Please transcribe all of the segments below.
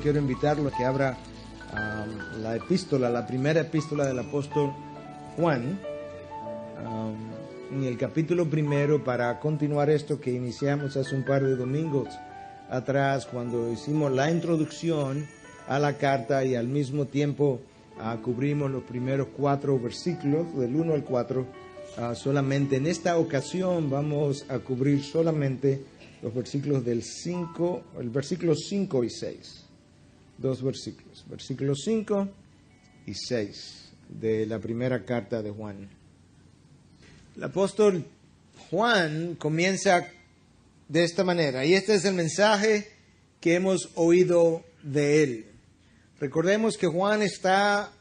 quiero invitarlo a que abra la primera epístola del apóstol Juan, en el capítulo 1, para continuar esto que iniciamos hace un par de domingos atrás, cuando hicimos la introducción a la carta y al mismo tiempo cubrimos los primeros 4 versículos, del 1 al 4. Solamente en esta ocasión vamos a cubrir solamente los versículos del 5, el versículo 5 y 6. 2 versículos, versículos 5 y 6 de la primera carta de Juan. El apóstol Juan comienza de esta manera, y este es el mensaje que hemos oído de él. Recordemos que Juan está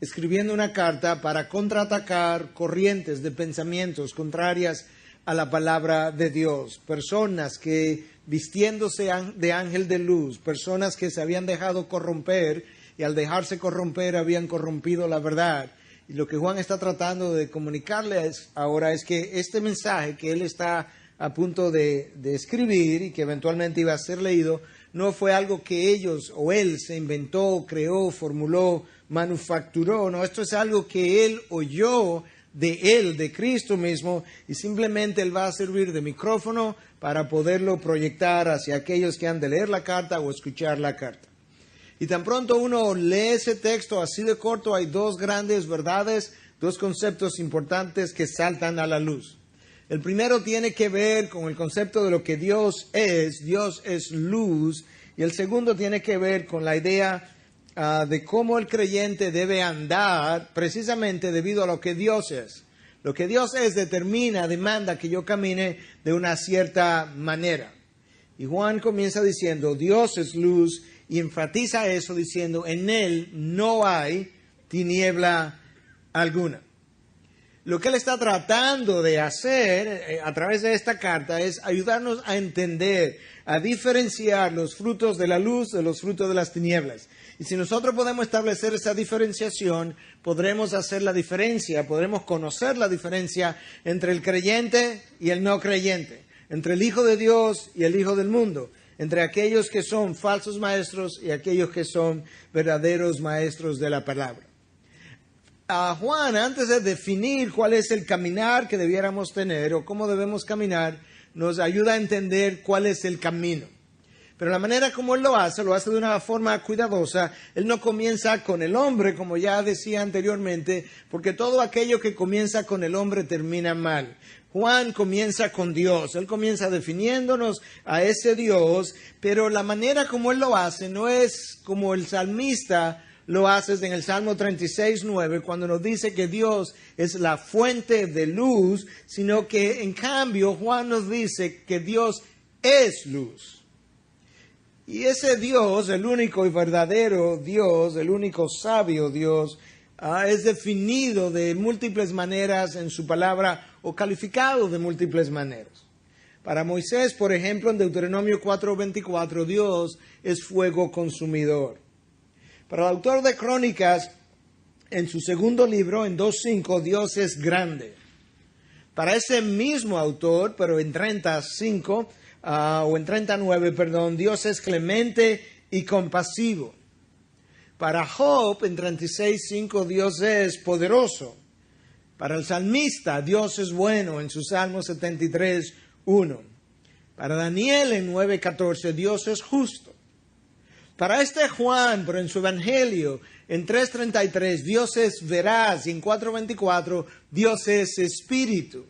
escribiendo una carta para contraatacar corrientes de pensamientos contrarias a la palabra de Dios. Personas que, vistiéndose de ángel de luz, personas que se habían dejado corromper y al dejarse corromper habían corrompido la verdad. Y lo que Juan está tratando de comunicarles ahora es que este mensaje que él está a punto de escribir y que eventualmente iba a ser leído, no fue algo que ellos o él se inventó, creó, formuló, manufacturó. No, esto es algo que él oyó de Cristo mismo, y simplemente él va a servir de micrófono para poderlo proyectar hacia aquellos que han de leer la carta o escuchar la carta. Y tan pronto uno lee ese texto así de corto, hay 2 grandes verdades, 2 conceptos importantes que saltan a la luz. El primero tiene que ver con el concepto de lo que Dios es luz, y el segundo tiene que ver con la idea de cómo el creyente debe andar precisamente debido a lo que Dios es. Lo que Dios es demanda que yo camine de una cierta manera. Y Juan comienza diciendo, Dios es luz, y enfatiza eso diciendo, en Él no hay tiniebla alguna. Lo que él está tratando de hacer a través de esta carta es ayudarnos a entender, a diferenciar los frutos de la luz de los frutos de las tinieblas. Y si nosotros podemos establecer esa diferenciación, podremos hacer la diferencia, podremos conocer la diferencia entre el creyente y el no creyente, entre el Hijo de Dios y el Hijo del mundo, entre aquellos que son falsos maestros y aquellos que son verdaderos maestros de la palabra. A Juan, antes de definir cuál es el caminar que debiéramos tener o cómo debemos caminar, nos ayuda a entender cuál es el camino. Pero la manera como él lo hace de una forma cuidadosa. Él no comienza con el hombre, como ya decía anteriormente, porque todo aquello que comienza con el hombre termina mal. Juan comienza con Dios, él comienza definiéndonos a ese Dios, pero la manera como él lo hace no es como el salmista lo hace en el Salmo 36:9, cuando nos dice que Dios es la fuente de luz, sino que en cambio Juan nos dice que Dios es luz. Y ese Dios, el único y verdadero Dios, el único sabio Dios, es definido de múltiples maneras en su palabra o calificado de múltiples maneras. Para Moisés, por ejemplo, en Deuteronomio 4:24, Dios es fuego consumidor. Para el autor de Crónicas, en su segundo libro, en 2:5, Dios es grande. Para ese mismo autor, pero en 35, o en 39, perdón, Dios es clemente y compasivo. Para Job, en 36:5, Dios es poderoso. Para el salmista, Dios es bueno, en su Salmo 73:1. Para Daniel, en 9:14, Dios es justo. Para este Juan, pero en su Evangelio, en 3:33, Dios es veraz, y en 4:24, Dios es espíritu.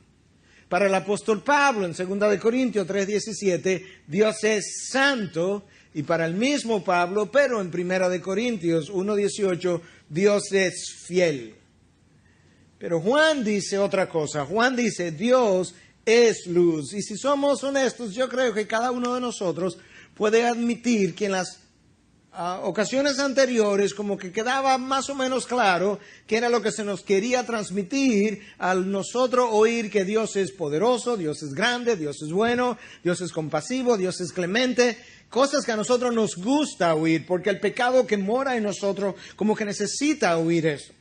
Para el apóstol Pablo, en 2 de Corintios 3:17, Dios es santo. Y para el mismo Pablo, pero en 1 de Corintios 1:18, Dios es fiel. Pero Juan dice otra cosa. Juan dice, Dios es luz. Y si somos honestos, yo creo que cada uno de nosotros puede admitir que en las ocasiones anteriores como que quedaba más o menos claro que era lo que se nos quería transmitir al nosotros oír que Dios es poderoso, Dios es grande, Dios es bueno, Dios es compasivo, Dios es clemente, cosas que a nosotros nos gusta oír porque el pecado que mora en nosotros como que necesita oír eso.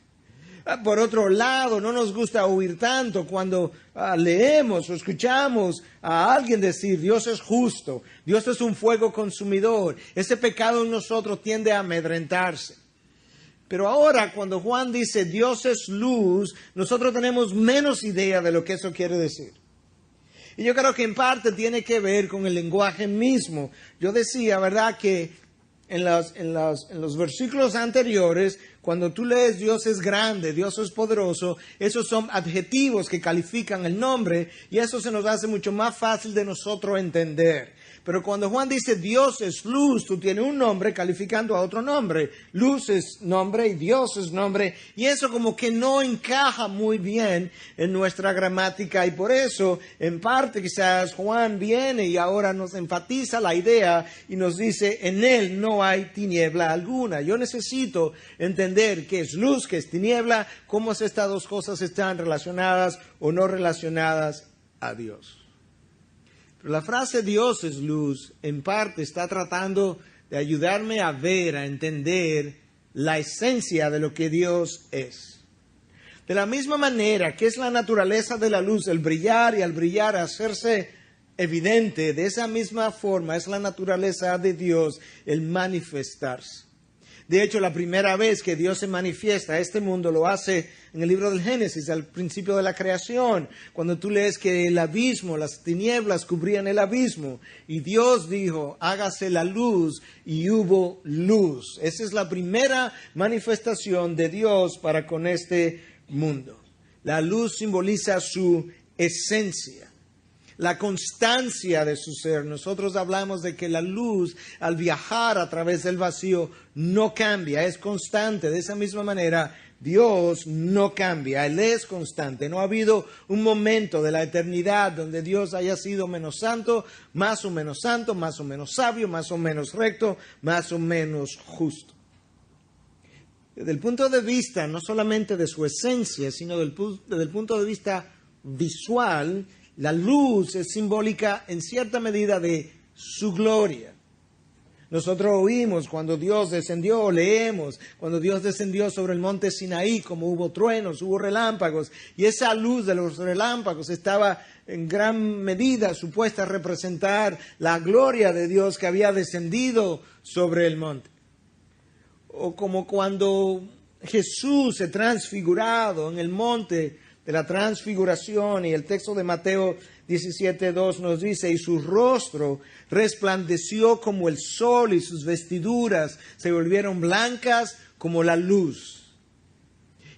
Por otro lado, no nos gusta oír tanto cuando leemos o escuchamos a alguien decir, Dios es justo, Dios es un fuego consumidor. Ese pecado en nosotros tiende a amedrentarse. Pero ahora, cuando Juan dice, Dios es luz, nosotros tenemos menos idea de lo que eso quiere decir. Y yo creo que en parte tiene que ver con el lenguaje mismo. Yo decía, ¿verdad?, que en los versículos anteriores, cuando tú lees Dios es grande, Dios es poderoso, esos son adjetivos que califican el nombre y eso se nos hace mucho más fácil de nosotros entender. Pero cuando Juan dice Dios es luz, tú tienes un nombre calificando a otro nombre. Luz es nombre y Dios es nombre. Y eso como que no encaja muy bien en nuestra gramática. Y por eso, en parte quizás Juan viene y ahora nos enfatiza la idea y nos dice, en él no hay tiniebla alguna. Yo necesito entender qué es luz, qué es tiniebla, cómo estas dos cosas están relacionadas o no relacionadas a Dios. La frase Dios es luz, en parte está tratando de ayudarme a ver, a entender la esencia de lo que Dios es. De la misma manera que es la naturaleza de la luz, el brillar y al brillar hacerse evidente, de esa misma forma es la naturaleza de Dios el manifestarse. De hecho, la primera vez que Dios se manifiesta a este mundo lo hace en el libro del Génesis, al principio de la creación, cuando tú lees que el abismo, las tinieblas cubrían el abismo, y Dios dijo, hágase la luz, y hubo luz. Esa es la primera manifestación de Dios para con este mundo. La luz simboliza su esencia, la constancia de su ser. Nosotros hablamos de que la luz, al viajar a través del vacío, no cambia, es constante. De esa misma manera, Dios no cambia, Él es constante. No ha habido un momento de la eternidad donde Dios haya sido menos santo, más o menos sabio, más o menos recto, más o menos justo. Desde el punto de vista no solamente de su esencia, sino desde el punto de vista visual, la luz es simbólica en cierta medida de su gloria. Nosotros oímos cuando Dios descendió, leemos cuando Dios descendió sobre el monte Sinaí, como hubo truenos, hubo relámpagos, y esa luz de los relámpagos estaba en gran medida supuesta a representar la gloria de Dios que había descendido sobre el monte. O como cuando Jesús se transfigurado en el monte de la transfiguración, y el texto de Mateo 17:2 nos dice, y su rostro resplandeció como el sol y sus vestiduras se volvieron blancas como la luz.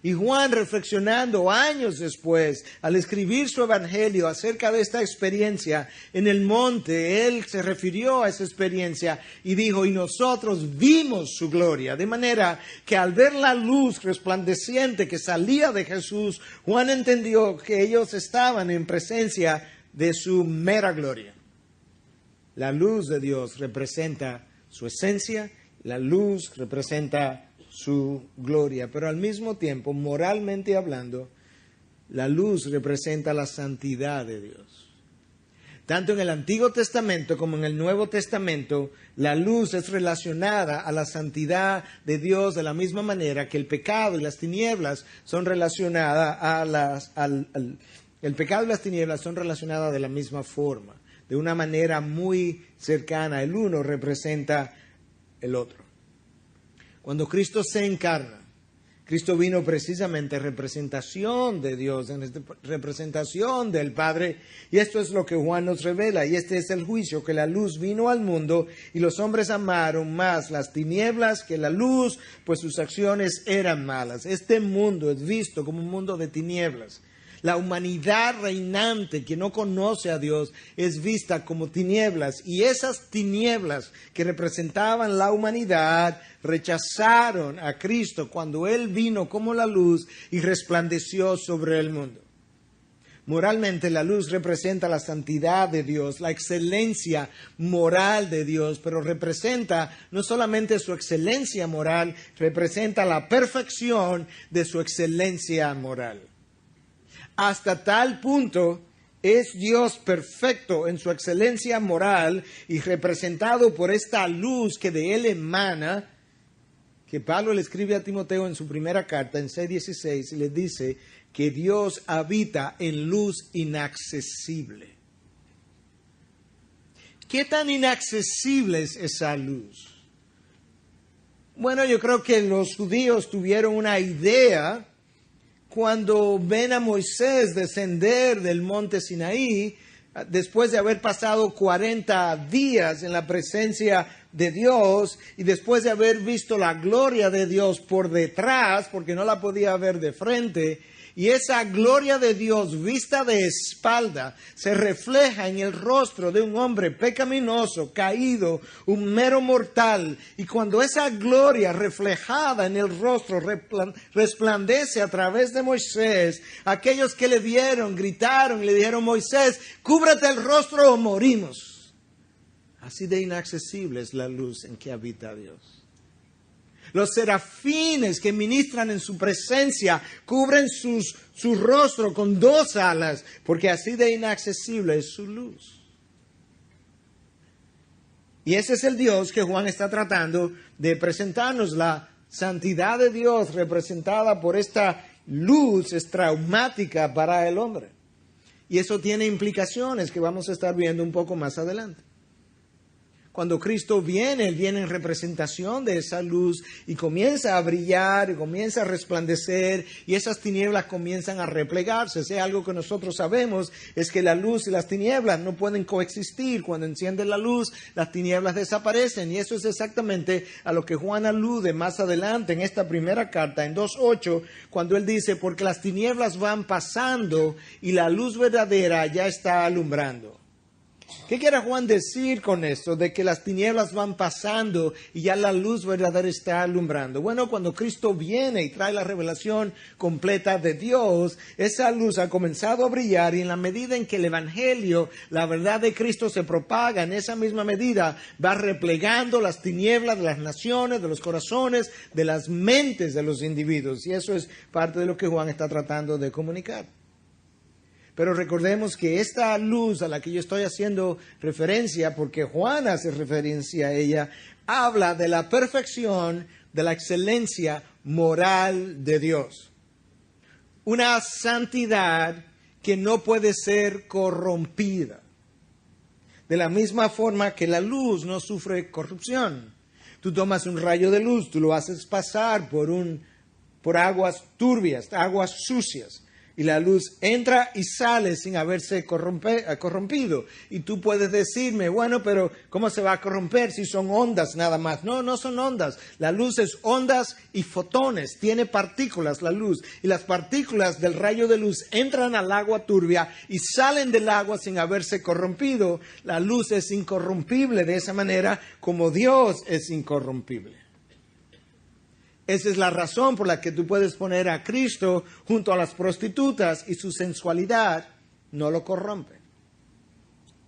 Y Juan, reflexionando años después, al escribir su evangelio acerca de esta experiencia en el monte, él se refirió a esa experiencia y dijo, y nosotros vimos su gloria. De manera que al ver la luz resplandeciente que salía de Jesús, Juan entendió que ellos estaban en presencia de su mera gloria. La luz de Dios representa su esencia, la luz representa su gloria, pero al mismo tiempo, moralmente hablando, la luz representa la santidad de Dios. Tanto en el Antiguo Testamento como en el Nuevo Testamento, la luz es relacionada a la santidad de Dios de la misma manera que el pecado y las tinieblas son relacionadas el pecado y las tinieblas son relacionadas de la misma forma, de una manera muy cercana. El uno representa el otro. Cuando Cristo se encarna, Cristo vino precisamente en representación de Dios, en representación del Padre, y esto es lo que Juan nos revela, y este es el juicio, que la luz vino al mundo, y los hombres amaron más las tinieblas que la luz, pues sus acciones eran malas. Este mundo es visto como un mundo de tinieblas. La humanidad reinante que no conoce a Dios es vista como tinieblas, y esas tinieblas que representaban la humanidad rechazaron a Cristo cuando Él vino como la luz y resplandeció sobre el mundo. Moralmente, la luz representa la santidad de Dios, la excelencia moral de Dios, pero representa no solamente su excelencia moral, representa la perfección de su excelencia moral. Hasta tal punto es Dios perfecto en su excelencia moral y representado por esta luz que de Él emana, que Pablo le escribe a Timoteo en su primera carta, en 6:16, y le dice que Dios habita en luz inaccesible. ¿Qué tan inaccesible es esa luz? Bueno, yo creo que los judíos tuvieron una idea cuando ven a Moisés descender del monte Sinaí, después de haber pasado 40 días en la presencia de Dios y después de haber visto la gloria de Dios por detrás, porque no la podía ver de frente, y esa gloria de Dios vista de espalda se refleja en el rostro de un hombre pecaminoso, caído, un mero mortal. Y cuando esa gloria reflejada en el rostro resplandece a través de Moisés, aquellos que le vieron gritaron y le dijeron: Moisés, cúbrete el rostro o morimos. Así de inaccesible es la luz en que habita Dios. Los serafines que ministran en su presencia cubren su rostro con 2 alas, porque así de inaccesible es su luz. Y ese es el Dios que Juan está tratando de presentarnos, la santidad de Dios representada por esta luz es traumática para el hombre. Y eso tiene implicaciones que vamos a estar viendo un poco más adelante. Cuando Cristo viene, Él viene en representación de esa luz y comienza a brillar, y comienza a resplandecer, y esas tinieblas comienzan a replegarse. Si hay algo que nosotros sabemos es que la luz y las tinieblas no pueden coexistir. Cuando enciende la luz, las tinieblas desaparecen. Y eso es exactamente a lo que Juan alude más adelante en esta primera carta, en 2:8, cuando él dice: porque las tinieblas van pasando y la luz verdadera ya está alumbrando. ¿Qué quiere Juan decir con esto de que las tinieblas van pasando y ya la luz verdadera está alumbrando? Bueno, cuando Cristo viene y trae la revelación completa de Dios, esa luz ha comenzado a brillar, y en la medida en que el Evangelio, la verdad de Cristo, se propaga, en esa misma medida va replegando las tinieblas de las naciones, de los corazones, de las mentes de los individuos. Y eso es parte de lo que Juan está tratando de comunicar. Pero recordemos que esta luz a la que yo estoy haciendo referencia, porque Juan hace referencia a ella, habla de la perfección, de la excelencia moral de Dios. Una santidad que no puede ser corrompida. De la misma forma que la luz no sufre corrupción. Tú tomas un rayo de luz, tú lo haces pasar por aguas turbias, aguas sucias. Y la luz entra y sale sin haberse corrompido. Y tú puedes decirme: bueno, pero ¿cómo se va a corromper si son ondas nada más? No, no son ondas. La luz es ondas y fotones. Tiene partículas la luz. Y las partículas del rayo de luz entran al agua turbia y salen del agua sin haberse corrompido. La luz es incorrompible de esa manera como Dios es incorrompible. Esa es la razón por la que tú puedes poner a Cristo junto a las prostitutas y su sensualidad no lo corrompe,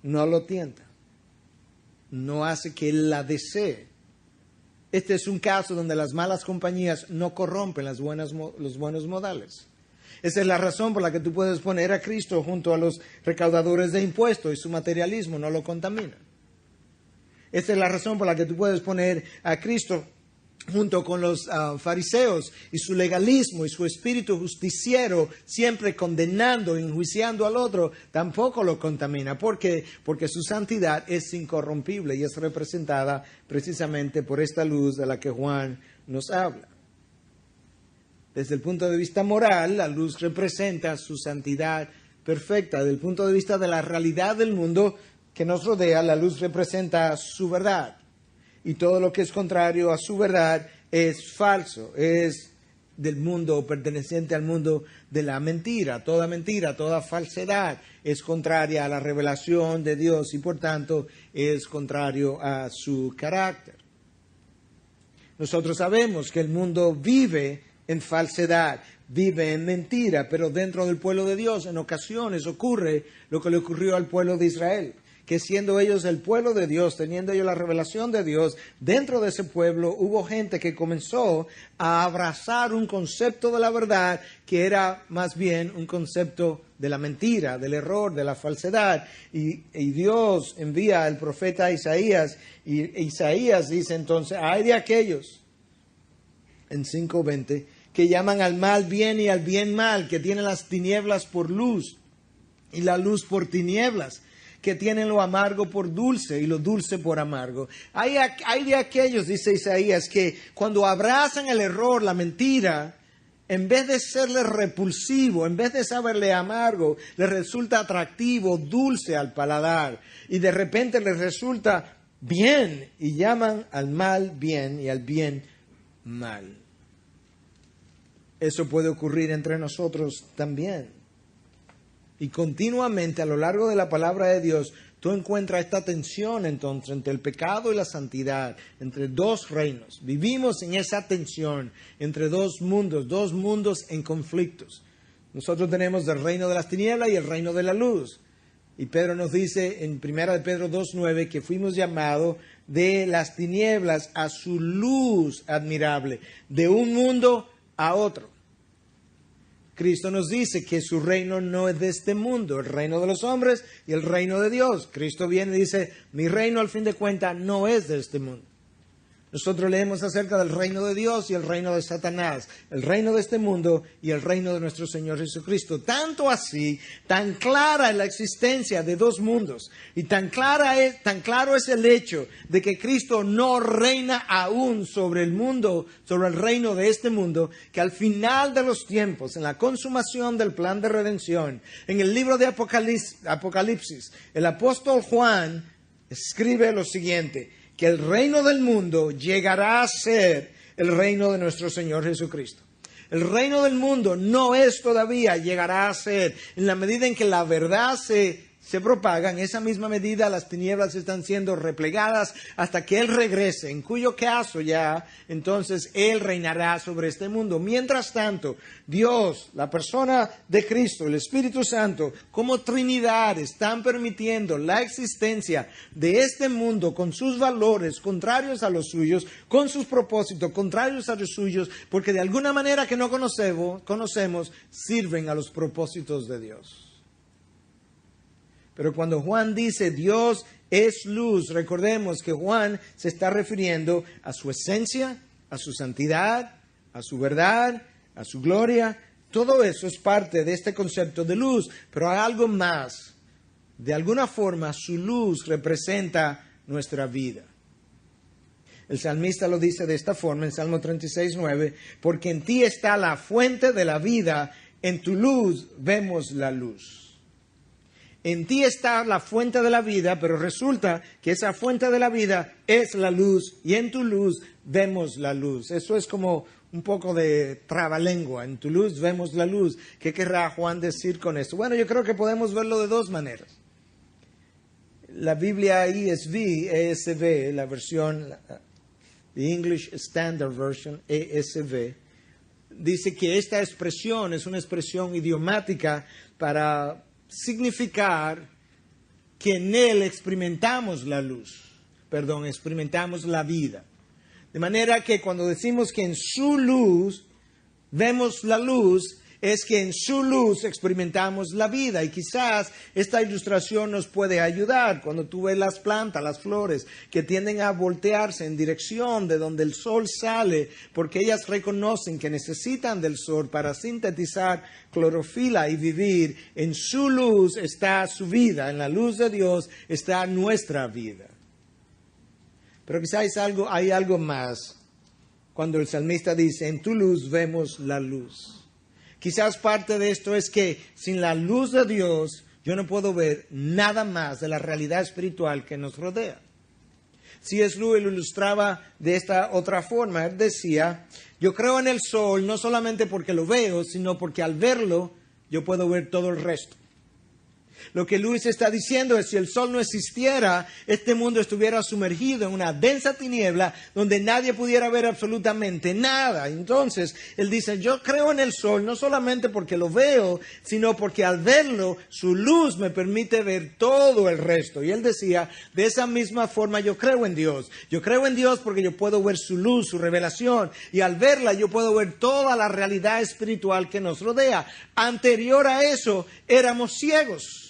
no lo tienta, no hace que Él la desee. Este es un caso donde las malas compañías no corrompen los buenos modales. Esa es la razón por la que tú puedes poner a Cristo junto a los recaudadores de impuestos y su materialismo no lo contamina. Esa es la razón por la que tú puedes poner a Cristo junto con los fariseos y su legalismo y su espíritu justiciero, siempre condenando, enjuiciando al otro, tampoco lo contamina. ¿Por qué? Porque su santidad es incorrompible y es representada precisamente por esta luz de la que Juan nos habla. Desde el punto de vista moral, la luz representa su santidad perfecta. Desde el punto de vista de la realidad del mundo que nos rodea, la luz representa su verdad. Y todo lo que es contrario a su verdad es falso, es del mundo, perteneciente al mundo de la mentira. Toda falsedad es contraria a la revelación de Dios y por tanto es contrario a su carácter. Nosotros sabemos que el mundo vive en falsedad, vive en mentira, pero dentro del pueblo de Dios en ocasiones ocurre lo que le ocurrió al pueblo de Israel. Que siendo ellos el pueblo de Dios, teniendo ellos la revelación de Dios, dentro de ese pueblo hubo gente que comenzó a abrazar un concepto de la verdad que era más bien un concepto de la mentira, del error, de la falsedad. Y Dios envía al profeta Isaías, y Isaías dice entonces: ay de aquellos en 5:20, que llaman al mal bien y al bien mal, que tienen las tinieblas por luz y la luz por tinieblas, que tienen lo amargo por dulce y lo dulce por amargo. Hay de aquellos, dice Isaías, que cuando abrazan el error, la mentira, en vez de serle repulsivo, en vez de saberle amargo, les resulta atractivo, dulce al paladar. Y de repente les resulta bien y llaman al mal bien y al bien mal. Eso puede ocurrir entre nosotros también. Y continuamente a lo largo de la palabra de Dios, tú encuentras esta tensión entonces entre el pecado y la santidad, entre dos reinos. Vivimos en esa tensión entre dos mundos en conflictos. Nosotros tenemos el reino de las tinieblas y el reino de la luz. Y Pedro nos dice en 1 de Pedro 2:9 que fuimos llamados de las tinieblas a su luz admirable, de un mundo a otro. Cristo nos dice que su reino no es de este mundo, el reino de los hombres y el reino de Dios. Cristo viene y dice, mi reino al fin de cuentas no es de este mundo. Nosotros leemos acerca del reino de Dios y el reino de Satanás, el reino de este mundo y el reino de nuestro Señor Jesucristo. Tanto así, tan clara es la existencia de dos mundos y tan claro es el hecho de que Cristo no reina aún sobre el mundo, sobre el reino de este mundo, que al final de los tiempos, en la consumación del plan de redención, en el libro de Apocalipsis, el apóstol Juan escribe lo siguiente, que el reino del mundo llegará a ser el reino de nuestro Señor Jesucristo. El reino del mundo no es todavía, llegará a ser. En la medida en que la verdad se propaga, en esa misma medida las tinieblas están siendo replegadas hasta que Él regrese, en cuyo caso ya entonces Él reinará sobre este mundo. Mientras tanto, Dios, la persona de Cristo, el Espíritu Santo, como Trinidad, están permitiendo la existencia de este mundo con sus valores contrarios a los suyos, con sus propósitos contrarios a los suyos, porque de alguna manera que no conocemos, sirven a los propósitos de Dios. Pero cuando Juan dice Dios es luz, recordemos que Juan se está refiriendo a su esencia, a su santidad, a su verdad, a su gloria. Todo eso es parte de este concepto de luz, pero hay algo más. De alguna forma su luz representa nuestra vida. El salmista lo dice de esta forma en Salmo 36:9, porque en ti está la fuente de la vida, en tu luz vemos la luz. En ti está la fuente de la vida, pero resulta que esa fuente de la vida es la luz y en tu luz vemos la luz. Eso es como un poco de trabalengua. En tu luz vemos la luz. ¿Qué querrá Juan decir con esto? Bueno, yo creo que podemos verlo de dos maneras. La Biblia ESV, la versión, the English Standard Version, ESV, dice que esta expresión es una expresión idiomática para significar que en Él experimentamos la vida. De manera que cuando decimos que en su luz vemos la luz, es que en su luz experimentamos la vida. Y quizás esta ilustración nos puede ayudar cuando tú ves las plantas, las flores, que tienden a voltearse en dirección de donde el sol sale, porque ellas reconocen que necesitan del sol para sintetizar clorofila y vivir. En su luz está su vida, en la luz de Dios está nuestra vida. Pero quizás hay algo más cuando el salmista dice, en tu luz vemos la luz. Quizás parte de esto es que sin la luz de Dios yo no puedo ver nada más de la realidad espiritual que nos rodea. C.S. Lewis lo ilustraba de esta otra forma. Él decía, yo creo en el sol no solamente porque lo veo, sino porque al verlo yo puedo ver todo el resto. Lo que Luis está diciendo es, si el sol no existiera, este mundo estuviera sumergido en una densa tiniebla donde nadie pudiera ver absolutamente nada. Entonces, él dice, yo creo en el sol no solamente porque lo veo, sino porque al verlo, su luz me permite ver todo el resto. Y él decía, de esa misma forma yo creo en Dios. Yo creo en Dios porque yo puedo ver su luz, su revelación. Y al verla yo puedo ver toda la realidad espiritual que nos rodea. Anterior a eso, éramos ciegos.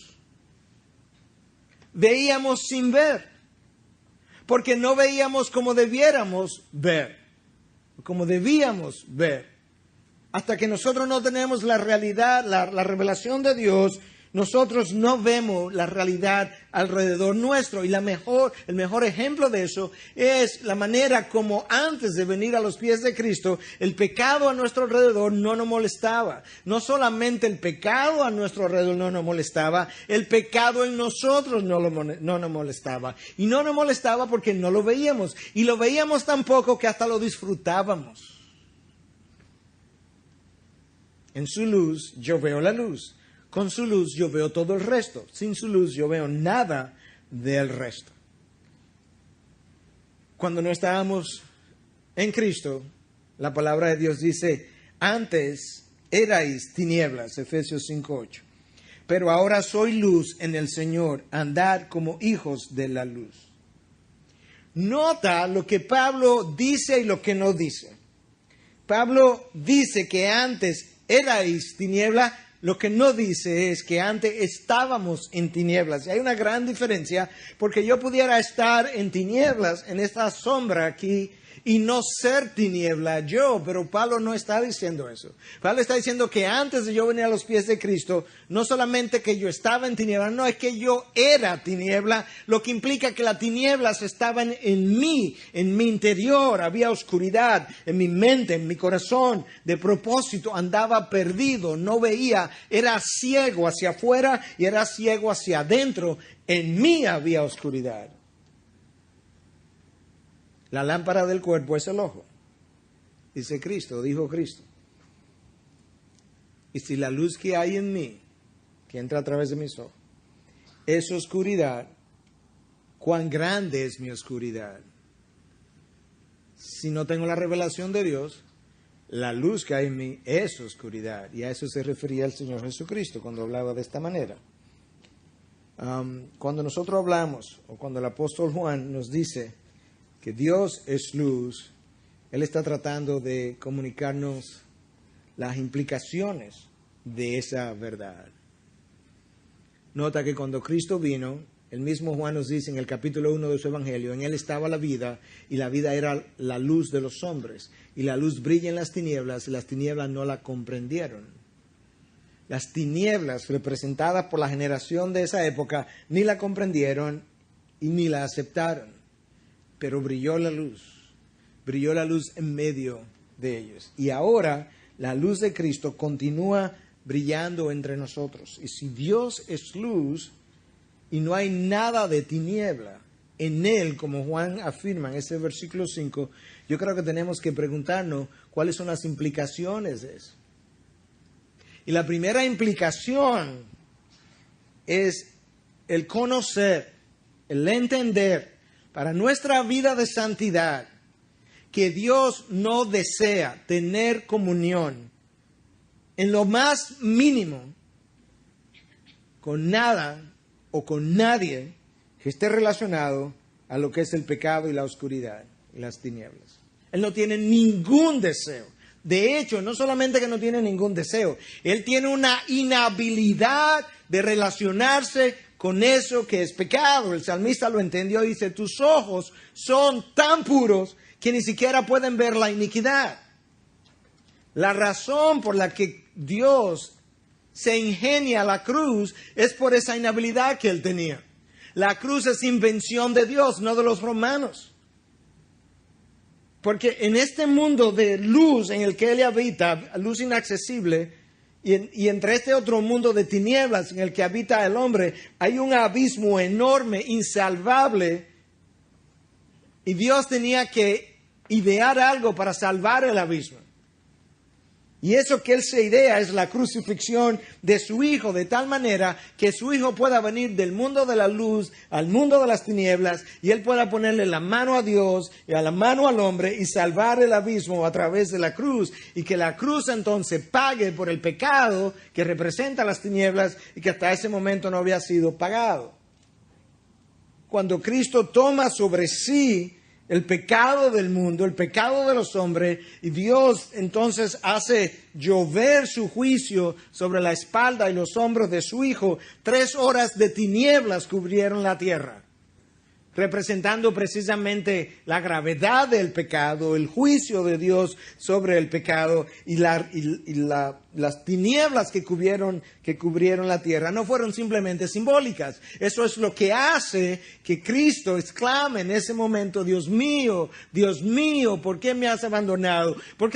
Veíamos sin ver, porque no veíamos como debiéramos ver. como debíamos ver. Hasta que nosotros no tenemos la realidad, la revelación de Dios, nosotros no vemos la realidad alrededor nuestro. Y el mejor ejemplo de eso es la manera como antes de venir a los pies de Cristo, el pecado a nuestro alrededor no nos molestaba. No solamente el pecado a nuestro alrededor no nos molestaba, el pecado en nosotros no nos molestaba. Y no nos molestaba porque no lo veíamos. Y lo veíamos tan poco que hasta lo disfrutábamos. En su luz yo veo la luz. Con su luz yo veo todo el resto. Sin su luz yo veo nada del resto. Cuando no estábamos en Cristo, la palabra de Dios dice, antes erais tinieblas, Efesios 5:8. Pero ahora soy luz en el Señor, andad como hijos de la luz. Nota lo que Pablo dice y lo que no dice. Pablo dice que antes erais tinieblas. Lo que no dice es que antes estábamos en tinieblas. Y hay una gran diferencia, porque yo pudiera estar en tinieblas, en esta sombra aquí, y no ser tiniebla yo, pero Pablo no está diciendo eso. Pablo está diciendo que antes de yo venir a los pies de Cristo, no solamente que yo estaba en tinieblas, no, es que yo era tiniebla, lo que implica que las tinieblas estaban en mí interior, había oscuridad en mi mente, en mi corazón, de propósito, andaba perdido, no veía, era ciego hacia afuera y era ciego hacia adentro, en mí había oscuridad. La lámpara del cuerpo es el ojo, dice Cristo, dijo Cristo. Y si la luz que hay en mí, que entra a través de mis ojos, es oscuridad, ¿cuán grande es mi oscuridad? Si no tengo la revelación de Dios, la luz que hay en mí es oscuridad. Y a eso se refería el Señor Jesucristo cuando hablaba de esta manera. Cuando nosotros hablamos, o cuando el apóstol Juan nos dice que Dios es luz, Él está tratando de comunicarnos las implicaciones de esa verdad. Nota que cuando Cristo vino, el mismo Juan nos dice en el capítulo 1 de su Evangelio, en Él estaba la vida, y la vida era la luz de los hombres. Y la luz brilla en las tinieblas, y las tinieblas no la comprendieron. Las tinieblas representadas por la generación de esa época, ni la comprendieron y ni la aceptaron. Pero brilló la luz en medio de ellos. Y ahora la luz de Cristo continúa brillando entre nosotros. Y si Dios es luz y no hay nada de tiniebla en Él, como Juan afirma en ese versículo 5, yo creo que tenemos que preguntarnos cuáles son las implicaciones de eso. Y la primera implicación es el conocer, el entender, para nuestra vida de santidad, que Dios no desea tener comunión en lo más mínimo con nada o con nadie que esté relacionado a lo que es el pecado y la oscuridad y las tinieblas. Él no tiene ningún deseo. De hecho, no solamente que no tiene ningún deseo, Él tiene una inhabilidad de relacionarse con eso que es pecado. El salmista lo entendió y dice, tus ojos son tan puros que ni siquiera pueden ver la iniquidad. La razón por la que Dios se ingenia la cruz es por esa inhabilidad que Él tenía. La cruz es invención de Dios, no de los romanos. Porque en este mundo de luz en el que Él habita, luz inaccesible, y entre este otro mundo de tinieblas en el que habita el hombre, hay un abismo enorme, insalvable. Y Dios tenía que idear algo para salvar el abismo. Y eso que Él se idea es la crucifixión de su Hijo, de tal manera que su Hijo pueda venir del mundo de la luz al mundo de las tinieblas, y Él pueda ponerle la mano a Dios y a la mano al hombre y salvar el abismo a través de la cruz, y que la cruz entonces pague por el pecado que representa las tinieblas y que hasta ese momento no había sido pagado. Cuando Cristo toma sobre sí el pecado del mundo, el pecado de los hombres, y Dios entonces hace llover su juicio sobre la espalda y los hombros de su Hijo. 3 horas de tinieblas cubrieron la tierra. representando precisamente la gravedad del pecado, el juicio de Dios sobre el pecado y las tinieblas que cubrieron la tierra no fueron simplemente simbólicas. Eso es lo que hace que Cristo exclame en ese momento: Dios mío, ¿por qué me has abandonado? ¿Por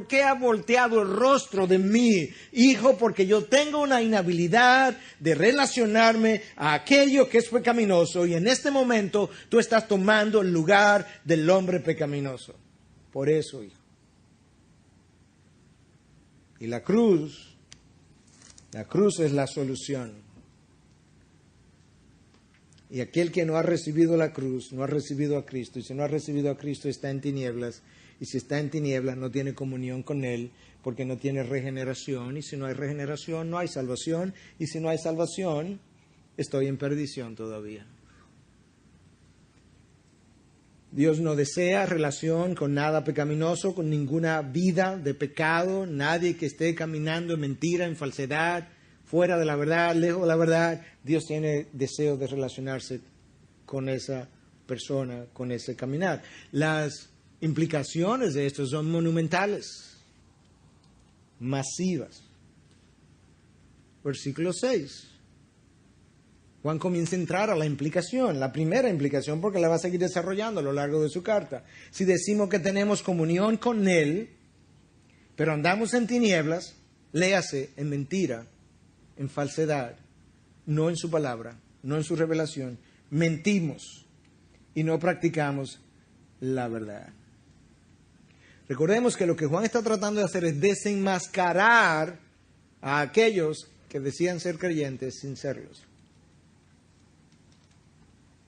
qué ha volteado el rostro de mí? Hijo, porque yo tengo una inhabilidad de relacionarme a aquello que es pecaminoso, y en este momento tú estás tomando el lugar del hombre pecaminoso. Por eso, hijo. Y la cruz es la solución. Y aquel que no ha recibido la cruz, no ha recibido a Cristo. Y si no ha recibido a Cristo, está en tinieblas. Y si está en tinieblas, no tiene comunión con Él, porque no tiene regeneración. Y si no hay regeneración, no hay salvación. Y si no hay salvación, estoy en perdición todavía. Dios no desea relación con nada pecaminoso, con ninguna vida de pecado, nadie que esté caminando en mentira, en falsedad, fuera de la verdad, lejos de la verdad. Dios tiene deseo de relacionarse con esa persona, con ese caminar. Las implicaciones de esto son monumentales, masivas. Versículo 6. Juan comienza a entrar a la implicación, la primera implicación, porque la va a seguir desarrollando a lo largo de su carta. Si decimos que tenemos comunión con Él, pero andamos en tinieblas, léase en mentira, en falsedad, no en su palabra, no en su revelación, mentimos y no practicamos la verdad. Recordemos que lo que Juan está tratando de hacer es desenmascarar a aquellos que decían ser creyentes sin serlos.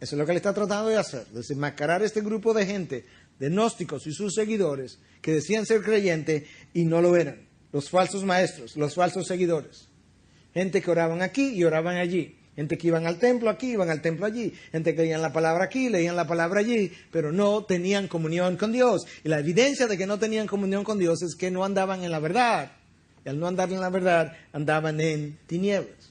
Eso es lo que él está tratando de hacer, desenmascarar a este grupo de gente, de gnósticos y sus seguidores, que decían ser creyentes y no lo eran. Los falsos maestros, los falsos seguidores. Gente que oraban aquí y oraban allí. Gente que iban al templo aquí, iban al templo allí. Gente que leían la palabra aquí, leían la palabra allí, pero no tenían comunión con Dios. Y la evidencia de que no tenían comunión con Dios es que no andaban en la verdad. Y al no andar en la verdad, andaban en tinieblas.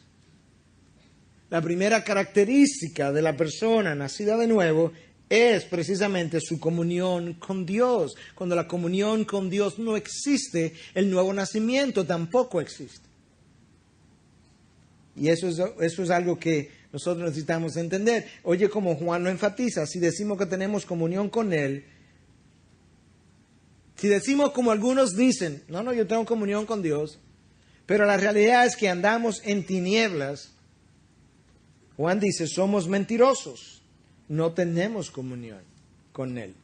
La primera característica de la persona nacida de nuevo es precisamente su comunión con Dios. Cuando la comunión con Dios no existe, el nuevo nacimiento tampoco existe. Y eso es algo que nosotros necesitamos entender. Oye, como Juan lo enfatiza, si decimos que tenemos comunión con Él, si decimos como algunos dicen, no, yo tengo comunión con Dios, pero la realidad es que andamos en tinieblas. Juan dice, somos mentirosos, no tenemos comunión con Él.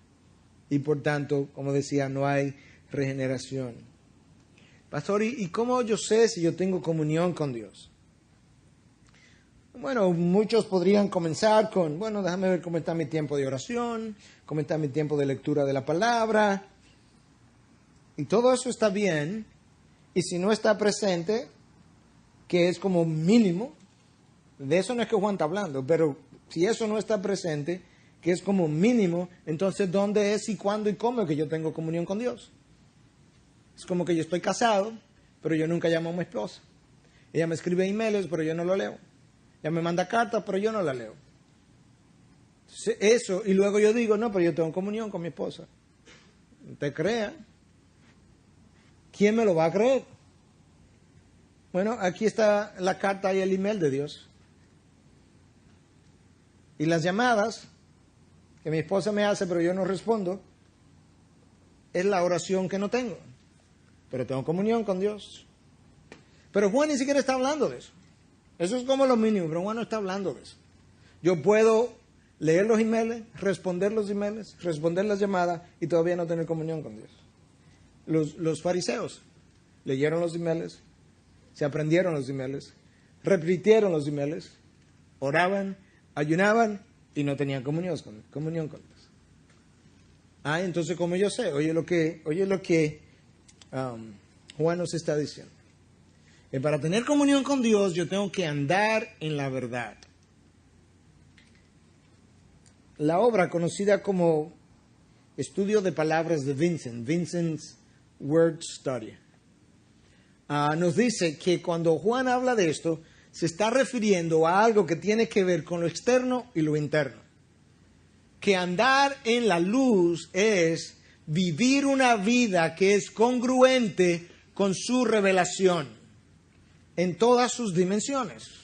Y por tanto, como decía, no hay regeneración. Pastor, ¿y cómo yo sé si yo tengo comunión con Dios? Bueno, muchos podrían comenzar con, déjame ver cómo está mi tiempo de oración, cómo está mi tiempo de lectura de la palabra. Y todo eso está bien. Y si no está presente, que es como mínimo, de eso no es que Juan está hablando, pero si eso no está presente, que es como mínimo, entonces ¿dónde es y cuándo y cómo es que yo tengo comunión con Dios? Es como que yo estoy casado, pero yo nunca llamo a mi esposa. Ella me escribe emails, pero yo no lo leo. Ella me manda cartas, pero yo no la leo. Eso, y luego yo digo, no, pero yo tengo comunión con mi esposa. No te crea. ¿Quién me lo va a creer? Bueno, aquí está la carta y el email de Dios. Y las llamadas que mi esposa me hace, pero yo no respondo, es la oración que no tengo. Pero tengo comunión con Dios. Pero Juan ni siquiera está hablando de eso. Eso es como lo mínimo, pero Juan no está hablando de eso. Yo puedo leer los emails, responder los emails, responder las llamadas y todavía no tener comunión con Dios. Los fariseos leyeron los emails, se aprendieron los emails, repitieron los emails, oraban, ayunaban y no tenían comunión con Dios. Entonces, ¿cómo yo sé? Oye lo que Juan nos está diciendo. Que para tener comunión con Dios yo tengo que andar en la verdad. La obra conocida como Estudio de Palabras de Vincent's Word Study, nos dice que cuando Juan habla de esto, se está refiriendo a algo que tiene que ver con lo externo y lo interno. que andar en la luz es vivir una vida que es congruente con su revelación en todas sus dimensiones.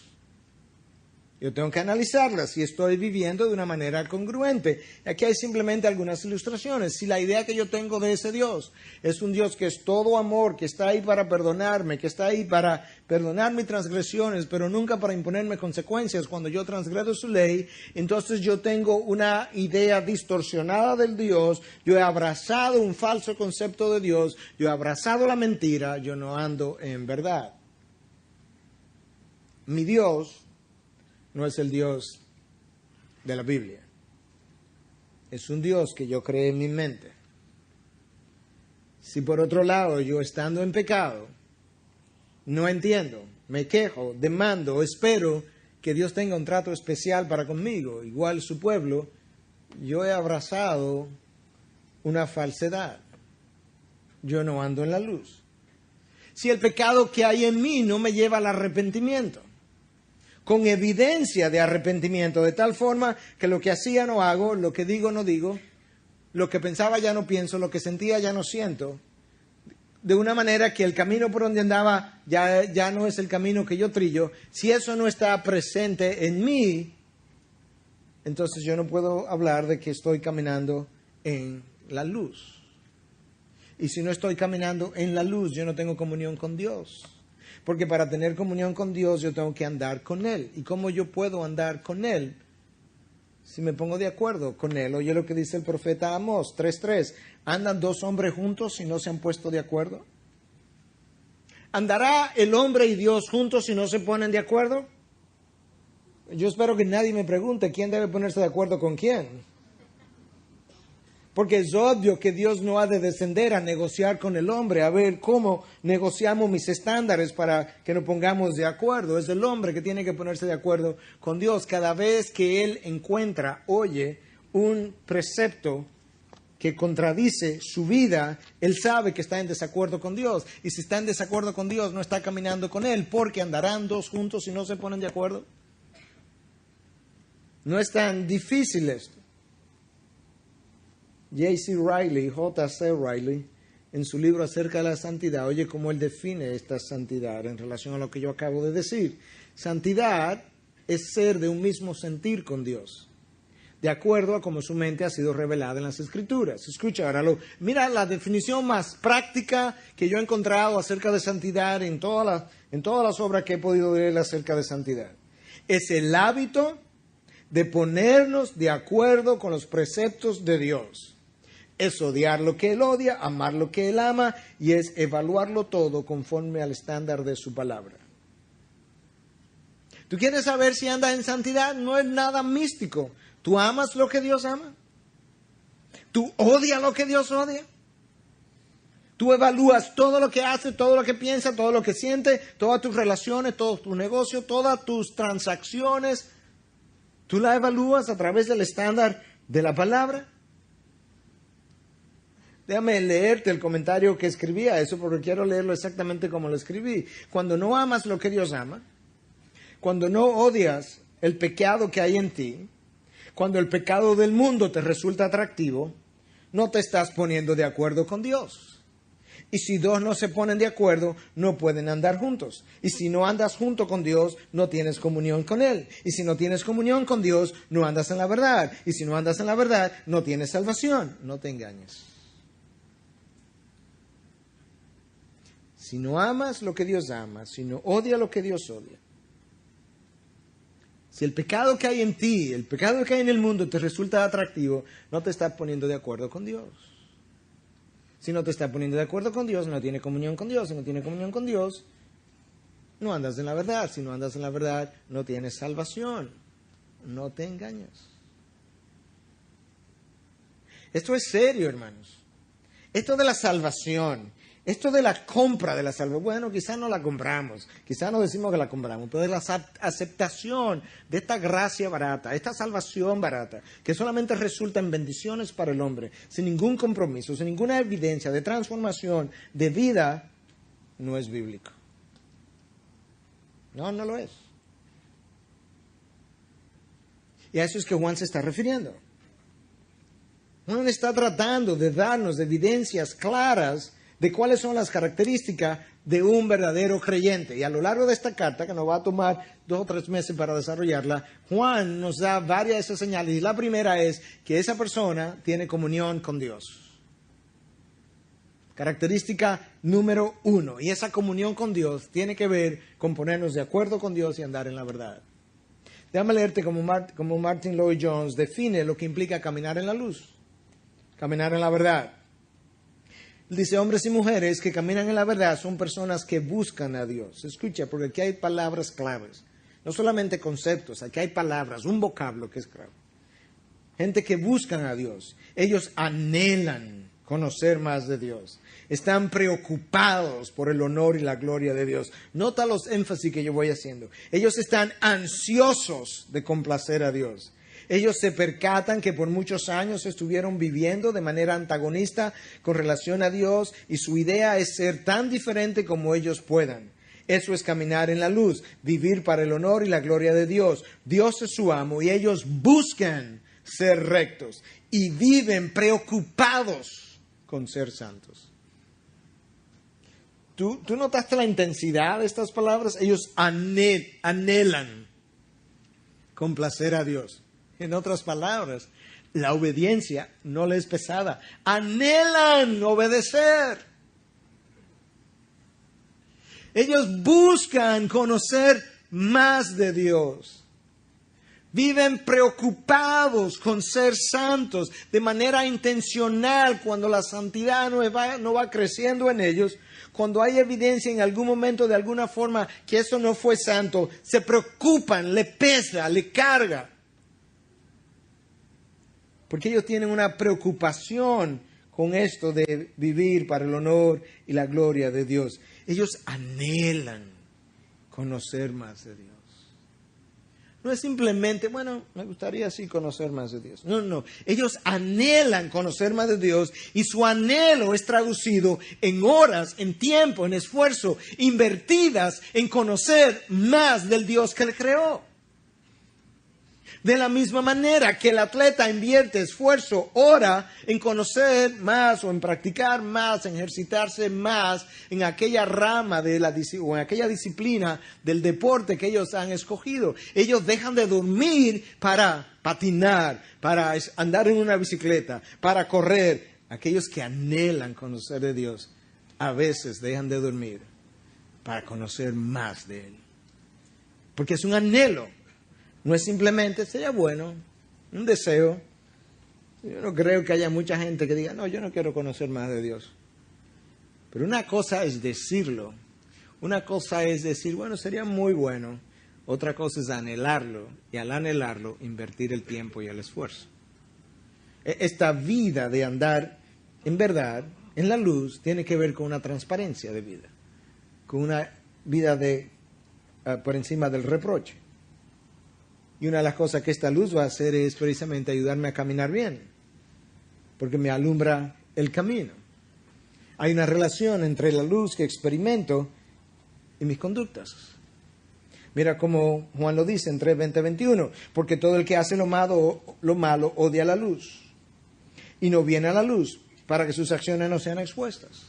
Yo tengo que analizarla si estoy viviendo de una manera congruente. Aquí hay simplemente algunas ilustraciones. Si la idea que yo tengo de ese Dios es un Dios que es todo amor, que está ahí para perdonarme, que está ahí para perdonar mis transgresiones, pero nunca para imponerme consecuencias cuando yo transgredo su ley, entonces yo tengo una idea distorsionada del Dios, yo he abrazado un falso concepto de Dios, yo he abrazado la mentira, yo no ando en verdad. Mi Dios no es el Dios de la Biblia. Es un Dios que yo creé en mi mente. Si por otro lado yo estando en pecado, no entiendo, me quejo, demando, espero que Dios tenga un trato especial para conmigo, igual su pueblo, yo he abrazado una falsedad. Yo no ando en la luz. Si el pecado que hay en mí no me lleva al arrepentimiento, con evidencia de arrepentimiento, de tal forma que lo que hacía no hago, lo que digo no digo, lo que pensaba ya no pienso, lo que sentía ya no siento, de una manera que el camino por donde andaba ya no es el camino que yo trillo. Si eso no está presente en mí, entonces yo no puedo hablar de que estoy caminando en la luz. Y si no estoy caminando en la luz, yo no tengo comunión con Dios. Porque para tener comunión con Dios yo tengo que andar con Él. ¿Y cómo yo puedo andar con Él? Si me pongo de acuerdo con Él. Oye lo que dice el profeta Amós 3:3. ¿Andan dos hombres juntos si no se han puesto de acuerdo? ¿Andará el hombre y Dios juntos si no se ponen de acuerdo? Yo espero que nadie me pregunte quién debe ponerse de acuerdo con quién. Porque es obvio que Dios no ha de descender a negociar con el hombre, a ver cómo negociamos mis estándares para que nos pongamos de acuerdo. Es el hombre que tiene que ponerse de acuerdo con Dios. Cada vez que él encuentra, oye, un precepto que contradice su vida, él sabe que está en desacuerdo con Dios. Y si está en desacuerdo con Dios, no está caminando con Él, porque andarán dos juntos si no se ponen de acuerdo. No es tan difícil esto. J.C. Riley, en su libro acerca de la santidad, oye cómo él define esta santidad en relación a lo que yo acabo de decir. Santidad es ser de un mismo sentir con Dios, de acuerdo a cómo su mente ha sido revelada en las Escrituras. Escucha, ahora mira la definición más práctica que yo he encontrado acerca de santidad en todas las obras que he podido leer acerca de santidad. Es el hábito de ponernos de acuerdo con los preceptos de Dios. Es odiar lo que Él odia, amar lo que Él ama, y es evaluarlo todo conforme al estándar de su palabra. ¿Tú quieres saber si andas en santidad? No es nada místico. ¿Tú amas lo que Dios ama? ¿Tú odias lo que Dios odia? ¿Tú evalúas todo lo que hace, todo lo que piensa, todo lo que siente, todas tus relaciones, todos tus negocios, todas tus transacciones? ¿Tú la evalúas a través del estándar de la palabra? Déjame leerte el comentario que escribí a eso porque quiero leerlo exactamente como lo escribí. Cuando no amas lo que Dios ama, cuando no odias el pecado que hay en ti, cuando el pecado del mundo te resulta atractivo, no te estás poniendo de acuerdo con Dios. Y si dos no se ponen de acuerdo, no pueden andar juntos. Y si no andas junto con Dios, no tienes comunión con Él. Y si no tienes comunión con Dios, no andas en la verdad. Y si no andas en la verdad, no tienes salvación. No te engañes. Si no amas lo que Dios ama, si no odias lo que Dios odia, si el pecado que hay en ti, el pecado que hay en el mundo te resulta atractivo, no te estás poniendo de acuerdo con Dios. Si no te estás poniendo de acuerdo con Dios, no tienes comunión con Dios. Si no tienes comunión con Dios, no andas en la verdad. Si no andas en la verdad, no tienes salvación. No te engañes. Esto es serio, hermanos. Esto de la salvación, esto de la compra de la salvación, bueno, quizás no la compramos, quizás no decimos que la compramos, pero de la aceptación de esta gracia barata, esta salvación barata, que solamente resulta en bendiciones para el hombre, sin ningún compromiso, sin ninguna evidencia de transformación de vida, no es bíblico. No, no lo es. Y a eso es que Juan se está refiriendo. Juan está tratando de darnos evidencias claras de cuáles son las características de un verdadero creyente. Y a lo largo de esta carta, que nos va a tomar 2 o 3 meses para desarrollarla, Juan nos da varias de esas señales. Y la primera es que esa persona tiene comunión con Dios. Característica número 1. Y esa comunión con Dios tiene que ver con ponernos de acuerdo con Dios y andar en la verdad. Déjame leerte como Martin Lloyd-Jones define lo que implica caminar en la luz. Caminar en la verdad. Dice, hombres y mujeres que caminan en la verdad son personas que buscan a Dios. Escucha, porque aquí hay palabras claves. No solamente conceptos, aquí hay palabras, un vocablo que es clave. Gente que buscan a Dios. Ellos anhelan conocer más de Dios. Están preocupados por el honor y la gloria de Dios. Nota los énfasis que yo voy haciendo. Ellos están ansiosos de complacer a Dios. Ellos se percatan que por muchos años estuvieron viviendo de manera antagonista con relación a Dios y su idea es ser tan diferente como ellos puedan. Eso es caminar en la luz, vivir para el honor y la gloria de Dios. Dios es su amo y ellos buscan ser rectos y viven preocupados con ser santos. ¿Tú notaste la intensidad de estas palabras? Ellos anhelan complacer a Dios. En otras palabras, la obediencia no les es pesada. Anhelan obedecer. Ellos buscan conocer más de Dios. Viven preocupados con ser santos de manera intencional cuando la santidad no va creciendo en ellos. Cuando hay evidencia en algún momento de alguna forma que eso no fue santo, se preocupan, le pesa, le carga. Porque ellos tienen una preocupación con esto de vivir para el honor y la gloria de Dios. Ellos anhelan conocer más de Dios. No es simplemente, bueno, me gustaría así conocer más de Dios. No. Ellos anhelan conocer más de Dios y su anhelo es traducido en horas, en tiempo, en esfuerzo, invertidas en conocer más del Dios que le creó. De la misma manera que el atleta invierte esfuerzo, hora en conocer más o en practicar más, en ejercitarse más en aquella rama o en aquella disciplina del deporte que ellos han escogido. Ellos dejan de dormir para patinar, para andar en una bicicleta, para correr. Aquellos que anhelan conocer de Dios, a veces dejan de dormir para conocer más de Él. Porque es un anhelo. No es simplemente, sería bueno, un deseo. Yo no creo que haya mucha gente que diga, no, yo no quiero conocer más de Dios. Pero una cosa es decirlo. Una cosa es decir, bueno, sería muy bueno. Otra cosa es anhelarlo. Y al anhelarlo, invertir el tiempo y el esfuerzo. Esta vida de andar en verdad, en la luz, tiene que ver con una transparencia de vida. Con una vida por encima del reproche. Y una de las cosas que esta luz va a hacer es precisamente ayudarme a caminar bien, porque me alumbra el camino. Hay una relación entre la luz que experimento y mis conductas. Mira cómo Juan lo dice en 3:20-21, porque todo el que hace lo malo odia la luz y no viene a la luz para que sus acciones no sean expuestas.